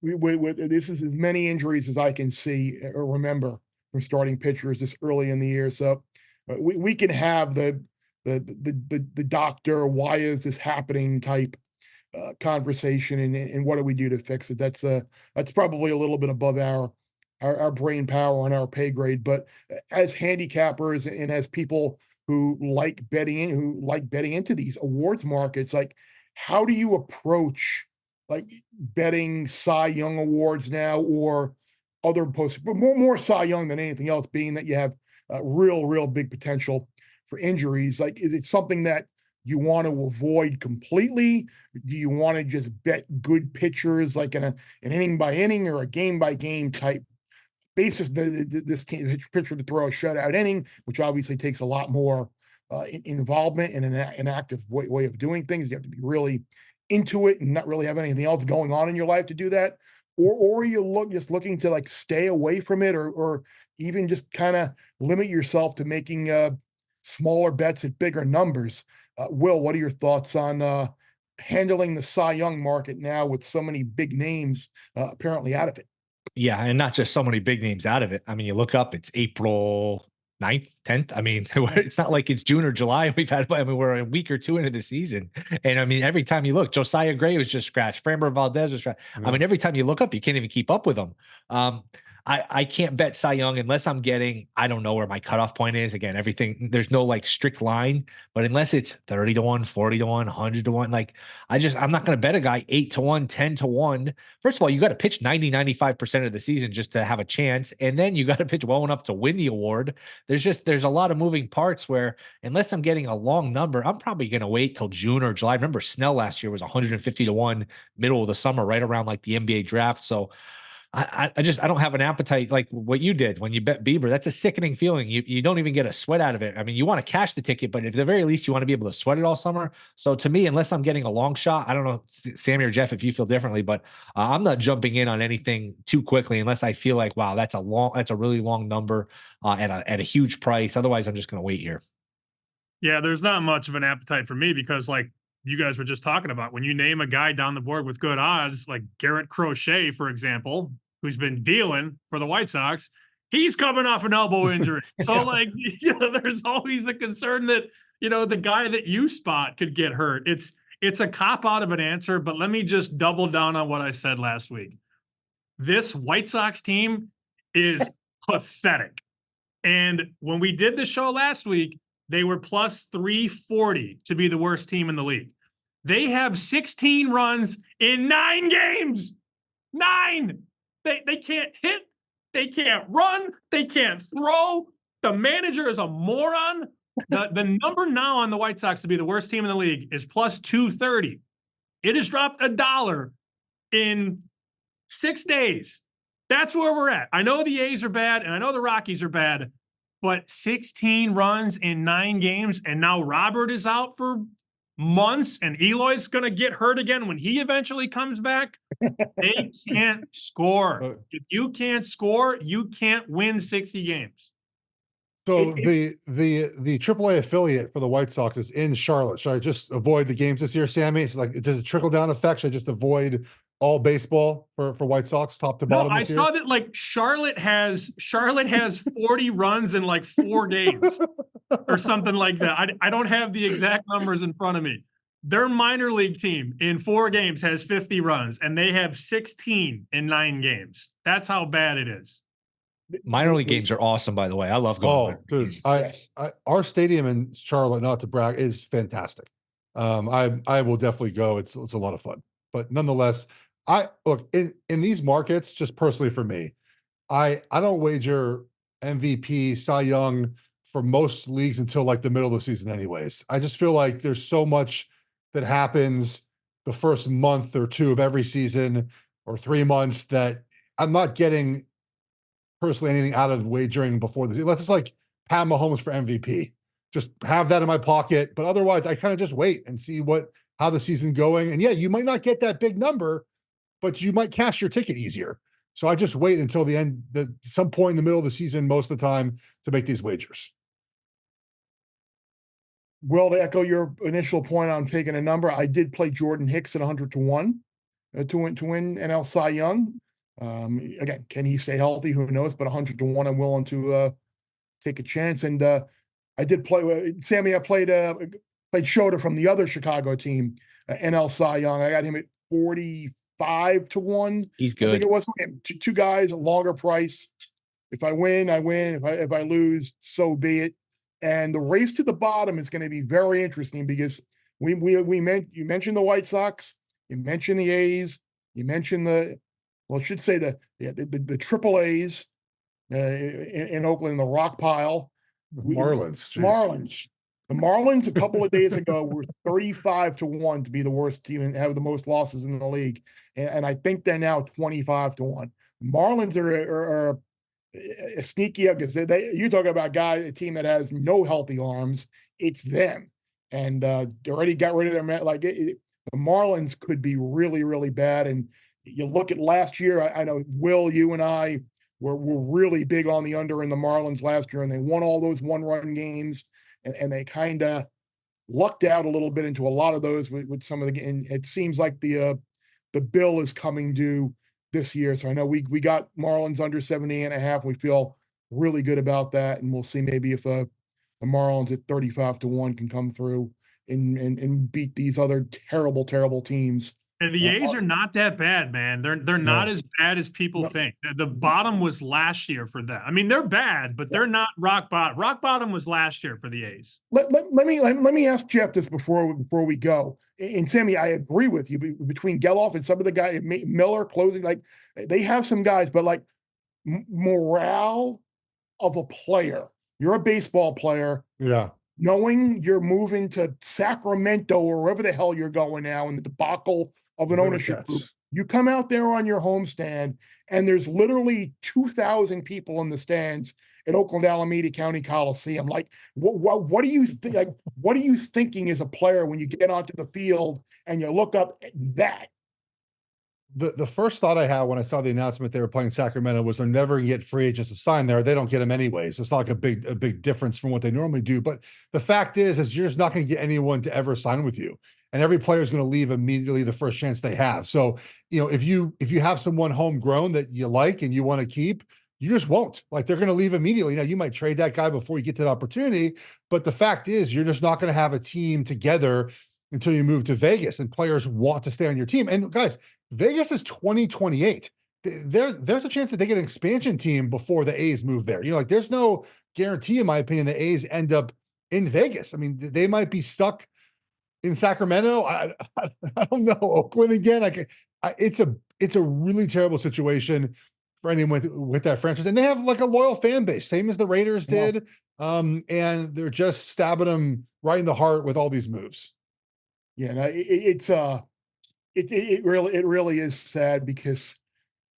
This is as many injuries as I can see or remember from starting pitchers this early in the year. So we can have the doctor, why is this happening type conversation, and what do we do to fix it? That's probably a little bit above our brain power and our pay grade. But as handicappers and as people who like betting into these awards markets, like how do you approach like betting Cy Young awards now or other posts, but more Cy Young than anything else, being that you have real big potential for injuries? Like, is it something that you want to avoid completely? Do you want to just bet good pitchers, like in an inning by inning or a game by game type basis this team pitcher to throw a shutout inning, which obviously takes a lot more involvement and an active way of doing things. You have to be really into it and not really have anything else going on in your life to do that. Or you just looking to like stay away from it, or even just kind of limit yourself to making smaller bets at bigger numbers. Will, what are your thoughts on handling the Cy Young market now with so many big names apparently out of it? Yeah, and not just so many big names out of it. I mean, you look up, it's April 9th, 10th. I mean, it's not like it's June or July. We're a week or two into the season. And I mean, every time you look, Josiah Gray was just scratched. Framber Valdez was scratched. I mean, every time you look up, you can't even keep up with them. I can't bet Cy Young unless I'm getting, I don't know where my cutoff point is. Again, everything, there's no like strict line, but unless it's 30 to 1, 40 to 1, 100 to 1, like I'm not going to bet a guy 8 to 1, 10 to 1. First of all, you got to pitch 90-95% of the season just to have a chance. And then you got to pitch well enough to win the award. There's a lot of moving parts where unless I'm getting a long number, I'm probably going to wait till June or July. I remember Snell last year was 150 to 1 middle of the summer, right around like the NBA draft. So I don't have an appetite like what you did when you bet Bieber. That's a sickening feeling. You don't even get a sweat out of it. I mean, you want to cash the ticket, but at the very least, you want to be able to sweat it all summer. So to me, unless I'm getting a long shot, I don't know, Sammy or Jeff, if you feel differently, but I'm not jumping in on anything too quickly unless I feel like, wow, that's a really long number at a huge price. Otherwise, I'm just going to wait here. Yeah, there's not much of an appetite for me because, like you guys were just talking about, when you name a guy down the board with good odds, like Garrett Crochet, for example, who's been dealing for the White Sox, he's coming off an elbow injury. So, like, there's always the concern that, the guy that you spot could get hurt. It's a cop out of an answer, but let me just double down on what I said last week. This White Sox team is pathetic. And when we did the show last week, they were plus 340 to be the worst team in the league. They have 16 runs in 9 games. 9. They can't hit. They can't run. They can't throw. The manager is a moron. The number now on the White Sox to be the worst team in the league is plus 230. It has dropped $1 in 6 days. That's where we're at. I know the A's are bad, and I know the Rockies are bad, but 16 runs in 9 games, and now Robert is out for months, and Eloy's going to get hurt again when he eventually comes back. They can't score. If you can't score, you can't win 60 games. So the AAA affiliate for the White Sox is in Charlotte. Should I just avoid the games this year, Sammy? It's like, does it trickle down effect? Should I just avoid all baseball for White Sox top to bottom this year? I saw that like Charlotte has 40 runs in like 4 games or something like that. I don't have the exact numbers in front of me. Their minor league team in 4 games has 50 runs, and they have 16 in 9 games. That's how bad it is. Minor league games are awesome, by the way. I love going. Dude, our stadium in Charlotte, not to brag, is fantastic. I will definitely go. It's a lot of fun, but nonetheless, look in these markets, just personally for me, I don't wager MVP, Cy Young for most leagues until like the middle of the season anyways. I just feel like there's so much that happens the first month or 2 of every season or 3 months that I'm not getting personally anything out of wagering before the season. Let's just like Pat Mahomes for MVP. Just have that in my pocket. But otherwise, I kind of just wait and see how the season's going. And yeah, you might not get that big number, but you might cash your ticket easier. So I just wait until the end, some point in the middle of the season, most of the time, to make these wagers. Well, to echo your initial point on taking a number, I did play Jordan Hicks at 100 to 1 to win NL Cy Young. Again, can he stay healthy? Who knows? But 100 to 1, I'm willing to take a chance. And I did play Sammy. I played Schroeder from the other Chicago team, NL Cy Young. I got him at 45 to 1. He's good. I think it was 2 guys, a longer price. If I win, I win. If I lose, so be it. And the race to the bottom is going to be very interesting because you mentioned the White Sox, you mentioned the A's, you mentioned the triple A's in Oakland, the Rock Pile. Marlins. The Marlins a couple of days ago were 35 to 1 to be the worst team and have the most losses in the league. And I think they're now 25 to 1. Marlins are a sneaky up because you talk about a team that has no healthy arms. It's them, and they already got rid of their man. Like the Marlins could be really, really bad. And you look at last year. I know Will, you and I were really big on the under in the Marlins last year, and they won all those 1-run games, and they kind of lucked out a little bit into a lot of those with some of the. And it seems like the bill is coming due this year. So I know we got Marlins under 70.5. We feel really good about that. And we'll see maybe if the Marlins at 35-1 can come through and beat these other terrible, terrible teams. And the A's are not that bad, man. They're not as bad as people think. The bottom was last year for them. I mean, they're bad, but they're not rock bottom. Rock bottom was last year for the A's. Let me ask Jeff this before we go. And Sammy, I agree with you. Between Geloff and some of the guys, Miller closing, like they have some guys, but like morale of a player. You're a baseball player. Yeah. Knowing you're moving to Sacramento or wherever the hell you're going now in the debacle of an ownership group. You come out there on your homestand and there's literally 2,000 people in the stands at Oakland Alameda County Coliseum. Like, what do you think? Like, what are you thinking as a player when you get onto the field and you look up at that? The first thought I had when I saw the announcement they were playing Sacramento was they're never going to get free agents to sign there. They don't get them anyways. It's not like a big difference from what they normally do. But the fact is you're just not going to get anyone to ever sign with you. And every player is going to leave immediately the first chance they have. So, if you have someone homegrown that you like and you want to keep, you just won't. Like, they're going to leave immediately. Now, you might trade that guy before you get to the opportunity, but the fact is you're just not going to have a team together until you move to Vegas, and players want to stay on your team. And guys, Vegas is 2028. There's a chance that they get an expansion team before the A's move there. Like, there's no guarantee, in my opinion, the A's end up in Vegas. I mean, they might be stuck in Sacramento. I don't know. Oakland again. It's a really terrible situation for anyone with that franchise. And they have like a loyal fan base, same as the Raiders did. And they're just stabbing them right in the heart with all these moves. Yeah, no, it really is sad because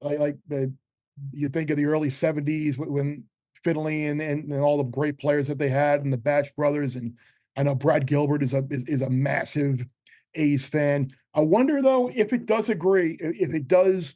you think of the early 70s when Finley and all the great players that they had and the Batch brothers, and I know Brad Gilbert is a massive A's fan. I wonder though if it does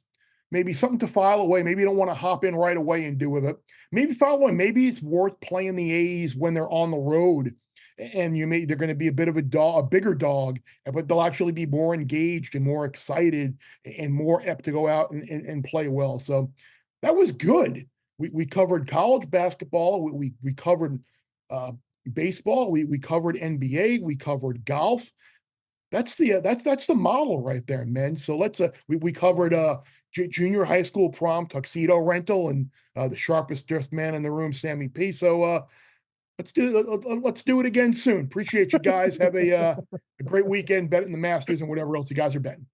maybe something to file away. Maybe you don't want to hop in right away and do it, but maybe file away. Maybe it's worth playing the A's when they're on the road. And they're going to be a bit of a bigger dog, but they'll actually be more engaged and more excited and more apt to go out and play well. So that was good. We covered college basketball. We covered baseball. We covered NBA. We covered golf. That's the model right there, men. So let's we covered junior high school prom tuxedo rental and the sharpest dressed man in the room, Sammy P. So let's do it again soon. Appreciate you guys. Have a great weekend betting the Masters and whatever else you guys are betting.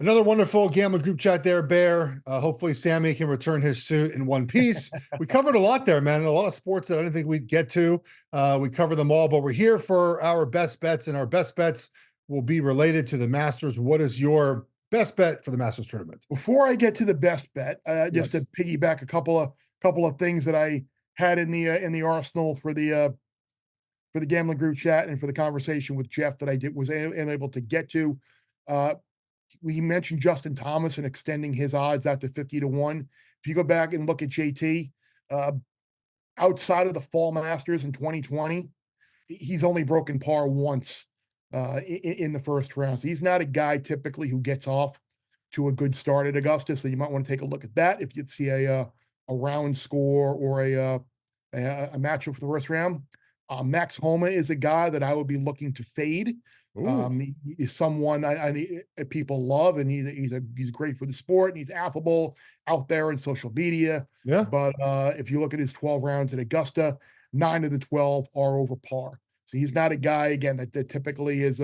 Another wonderful gambling group chat there, Bear. Hopefully Sammy can return his suit in one piece. We covered a lot there, man. A lot of sports that I didn't think we'd get to. We covered them all, but we're here for our best bets, and our best bets will be related to the Masters. What is your best bet for the Masters tournament? Before I get to the best bet, just to piggyback a couple of things that I had in the arsenal for the gambling group chat and for the conversation with Jeff that I was unable to get to. We mentioned Justin Thomas and extending his odds out to 50-1. If you go back and look at JT, outside of the Fall Masters in 2020, he's only broken par once in the first round. So he's not a guy typically who gets off to a good start at Augusta. So you might want to take a look at that if you'd see a round score or a matchup for the first round. Max Homa is a guy that I would be looking to fade. He is someone people love, and he's great for the sport, and he's affable out there in social media. Yeah. But if you look at his 12 rounds at Augusta, 9 of the 12 are over par. So he's not a guy again that typically is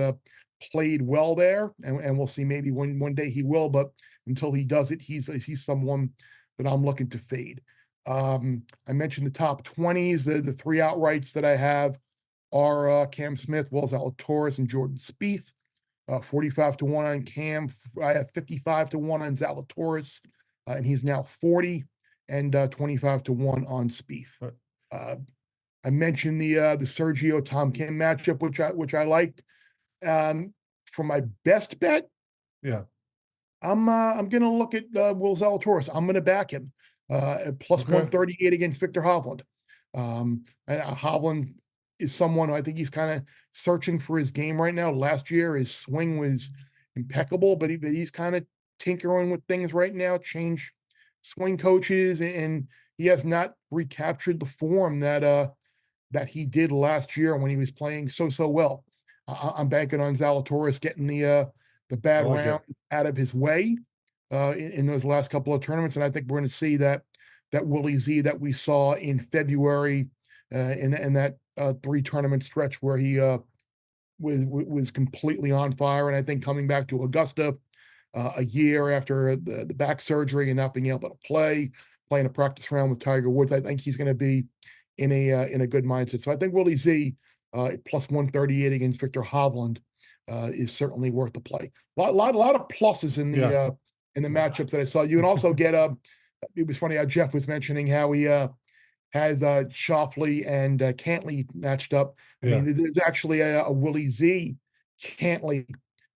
played well there, and we'll see maybe one day he will. But until he does it, he's someone that I'm looking to fade. I mentioned the top 20s, the three outrights that I have are Cam Smith, Will Zalatoris, and Jordan Spieth. 45-1 on Cam. I have 55-1 on Zalatoris, and he's now 40. and 25-1 on Spieth. I mentioned the Sergio Tom Kim matchup, which I liked. For my best bet, I'm gonna look at Will Zalatoris. I'm gonna back him at plus 138 against Victor Hovland. And Hovland is someone who I think he's kind of searching for his game right now. Last year, his swing was impeccable, but he's kind of tinkering with things right now, change swing coaches, and he has not recaptured the form that he did last year when he was playing so well. I'm banking on Zalatoris getting the bad round out of his way in those last couple of tournaments, and I think we're going to see that Willie Z that we saw in February in that 3-tournament stretch where he was completely on fire. And I think coming back to Augusta a year after the back surgery and not being able to playing a practice round with Tiger Woods, I think he's going to be in a good mindset. So I think Willie Z plus 138 against Victor Hovland is certainly worth the play. A lot of pluses in the matchups that I saw. You can also get it was funny how Jeff was mentioning how he has Schauffele and Cantley matched up. I mean, there's actually a Willie Z Cantley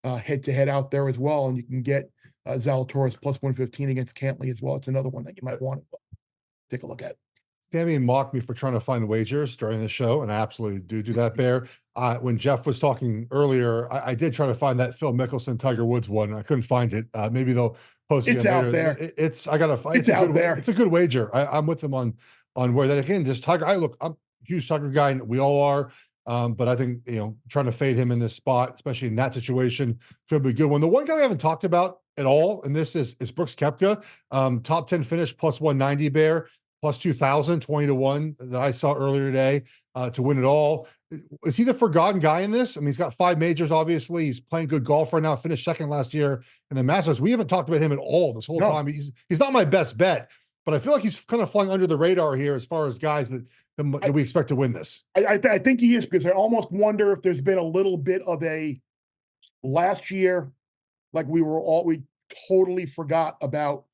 head-to-head out there as well, and you can get Zalatoris plus 115 against Cantley as well. It's another one that you might want to take a look at. Sammy mocked me for trying to find wagers during the show, and I absolutely do that, Bear. When Jeff was talking earlier, I did try to find that Phil Mickelson Tiger Woods one. I couldn't find it. Maybe they'll post it later. Out there. I gotta find. It's out there. It's a good wager. I'm with them on where that again. Just Tiger. I'm a huge Tiger guy. And we all are. But I think trying to fade him in this spot, especially in that situation, could be a good one. The one guy we haven't talked about at all, and this is Brooks Koepka, top 10 finish plus 190, Bear. Plus 2,000, 20-1 that I saw earlier today to win it all. Is he the forgotten guy in this? I mean, he's got 5 majors, obviously. He's playing good golf right now, finished second last year in the Masters. We haven't talked about him at all this whole time. He's not my best bet, but I feel like he's kind of flying under the radar here as far as guys that we expect to win this. I think he is, because I almost wonder if there's been a little bit of a last year, like we totally forgot about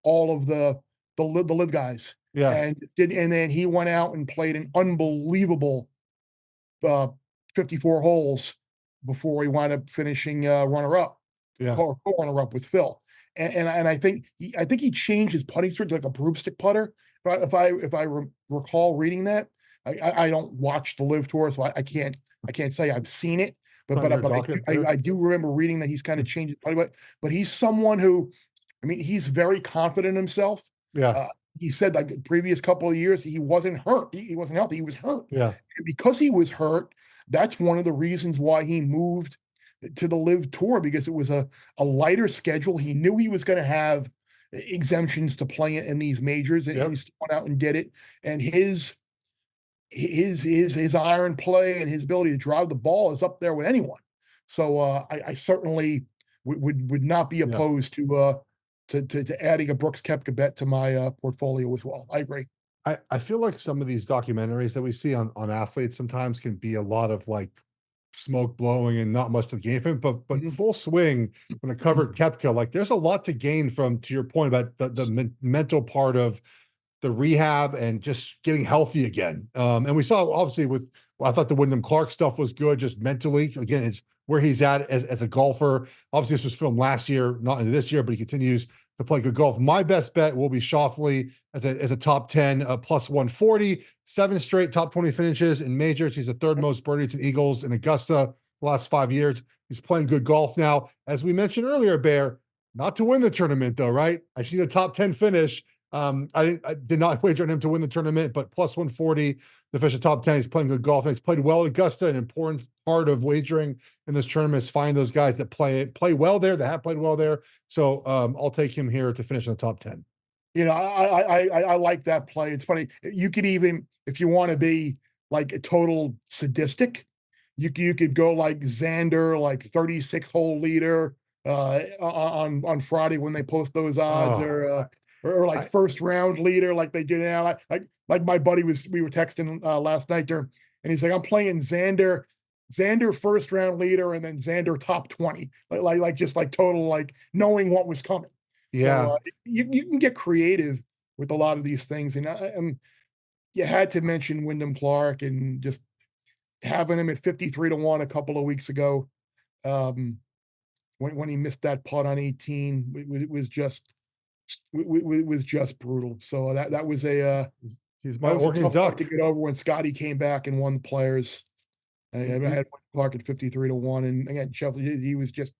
all of the live guys. Yeah. And then he went out and played an unbelievable 54 holes before he wound up finishing runner-up, co-runner-up with Phil. And I think he changed his putting string to like a broomstick putter. But if I recall reading that, I don't watch the Live Tour, so I can't say I've seen it. But I do remember reading that he's kind of changed his putting. But he's someone who, I mean, he's very confident in himself. Yeah. He said like the previous couple of years he wasn't hurt. He wasn't healthy. He was hurt. Yeah. And because he was hurt, that's one of the reasons why he moved to the Live Tour, because it was a lighter schedule. He knew he was going to have exemptions to play in these majors, and he still went out and did it. And his iron play and his ability to drive the ball is up there with anyone. So I certainly would not be opposed to adding a Brooks Koepka bet to my portfolio as well. I agree. I feel like some of these documentaries that we see on athletes sometimes can be a lot of like smoke blowing and not much to gain from it, but full swing when it covered Koepka, like there's a lot to gain from, to your point about the mental part of the rehab and just getting healthy again. And we saw obviously I thought the Wyndham Clark stuff was good, just mentally. Again, it's where he's at as a golfer. Obviously, this was filmed last year, not into this year, but he continues to play good golf. My best bet will be Schauffele as a top 10 plus 140, 7 straight top 20 finishes in majors. He's the 3rd most birdies and eagles in Augusta the last 5 years. He's playing good golf now. As we mentioned earlier, Bear, not to win the tournament though, right? I see the top 10 finish. I did not wager on him to win the tournament, but plus 140, the finish top 10. He's playing good golf. And he's played well at Augusta. An important part of wagering in this tournament is find those guys that play well there, that have played well there. So I'll take him here to finish in the top 10. I like that play. It's funny. You could even, if you want to be like a total sadistic, you could go like Xander, like 36-hole leader on Friday when they post those odds, or like first round leader like they do now. Like my buddy we were texting last night and he's like, I'm playing Xander first round leader and then Xander top 20, like just like total, like knowing what was coming. Yeah. So you can get creative with a lot of these things. And you had to mention Wyndham Clark and just having him at 53-1 a couple of weeks ago. When he missed that putt on 18, it was just brutal. So that was He's my that was a Oregon tough Duck. fight to get over when Scottie came back and won the Players. I had Clark at 53-1, and again, Scheffler,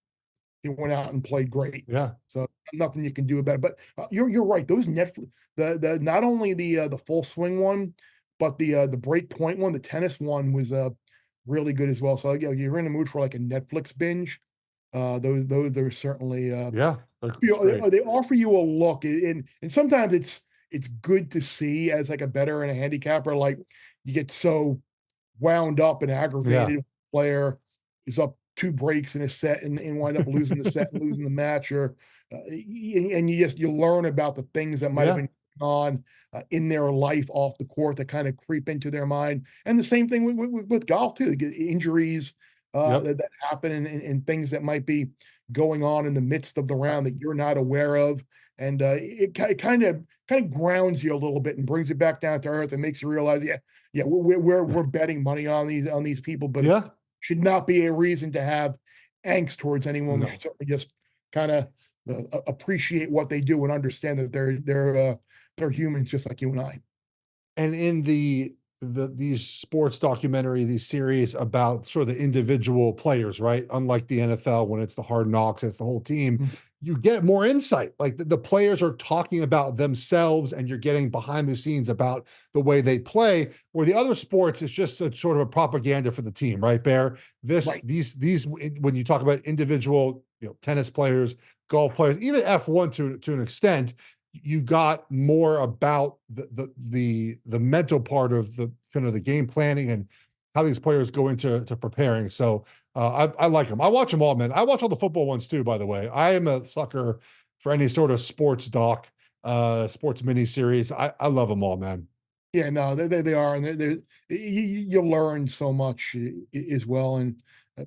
he went out and played great. Yeah. So nothing you can do about it. But you're right. Those Netflix, the not only the full swing one, but the break point one, the tennis one was really good as well. So you're in the mood for like a Netflix binge. Those are certainly Yeah. they offer you a look, and sometimes it's good to see as like a bettor and a handicapper. Like you get so wound up and aggravated. Player is up 2 breaks in a set and wind up losing the set and losing the match, or and you learn about the things that might have been on in their life off the court that kind of creep into their mind. And the same thing with golf too. Injuries that happen and things that might be going on in the midst of the round that you're not aware of. And it kind of grounds you a little bit and brings it back down to earth and makes you realize, we're betting money on these people, but it should not be a reason to have angst towards anyone. We should certainly just kind of appreciate what they do and understand that they're humans just like you and I. And in these sports documentary, these series about sort of the individual players, right? Unlike the NFL, when it's the hard knocks, it's the whole team, you get more insight. Like the players are talking about themselves and you're getting behind the scenes about the way they play, where the other sports is just a sort of a propaganda for the team, right, Bear? These, when you talk about individual, tennis players, golf players, even F1 to an extent, you got more about the mental part of the kind of the game planning and how these players go into preparing. So I like them. I watch them all, man. I watch all the football ones too, by the way. I am a sucker for any sort of sports doc, sports mini series. I love them all, man. Yeah, no, they are, and you learn so much as well. And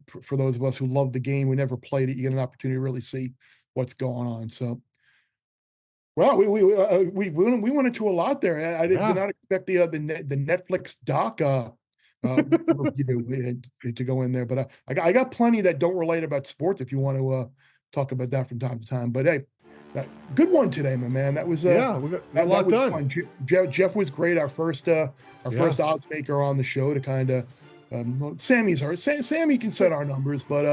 for those of us who love the game, we never played it, you get an opportunity to really see what's going on. So. Well, we went into a lot there. I did not expect the Netflix doc to go in there, but I got plenty that don't relate about sports if you want to talk about that from time to time. But hey, good one today, my man. That was we got a lot done. Fun. Jeff was great. Our first odds maker on the show to kind of Sammy's hard. Sammy can set our numbers, but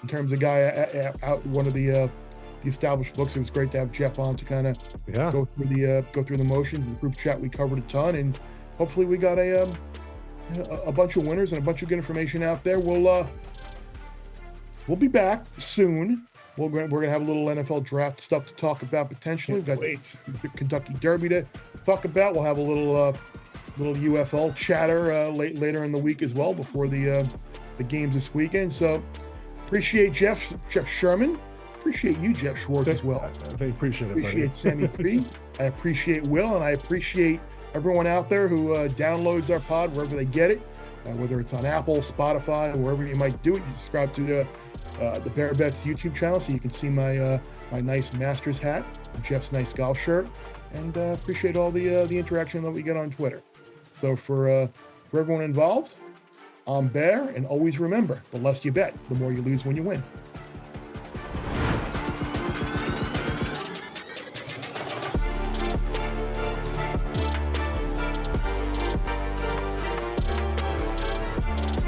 in terms of guy out one of the established books, it was great to have Jeff on to kind of go through the motions. In the group chat, we covered a ton, and hopefully we got a bunch of winners and a bunch of good information out there. We'll be back soon. We're gonna have a little NFL draft stuff to talk about potentially. We've got the Kentucky Derby to talk about. We'll have a little UFL chatter later in the week as well before the games this weekend. So appreciate Jeff Sherman. Appreciate you, Jeff Schwartz, as well. I appreciate it. Appreciate Sammy P. I appreciate Will, and I appreciate everyone out there who downloads our pod wherever they get it, whether it's on Apple, Spotify, wherever you might do it. You subscribe to the Bear Bets YouTube channel so you can see my nice Masters hat, Jeff's nice golf shirt, and appreciate all the interaction that we get on Twitter. So for everyone involved, I'm Bear, and always remember, the less you bet, the more you lose when you win.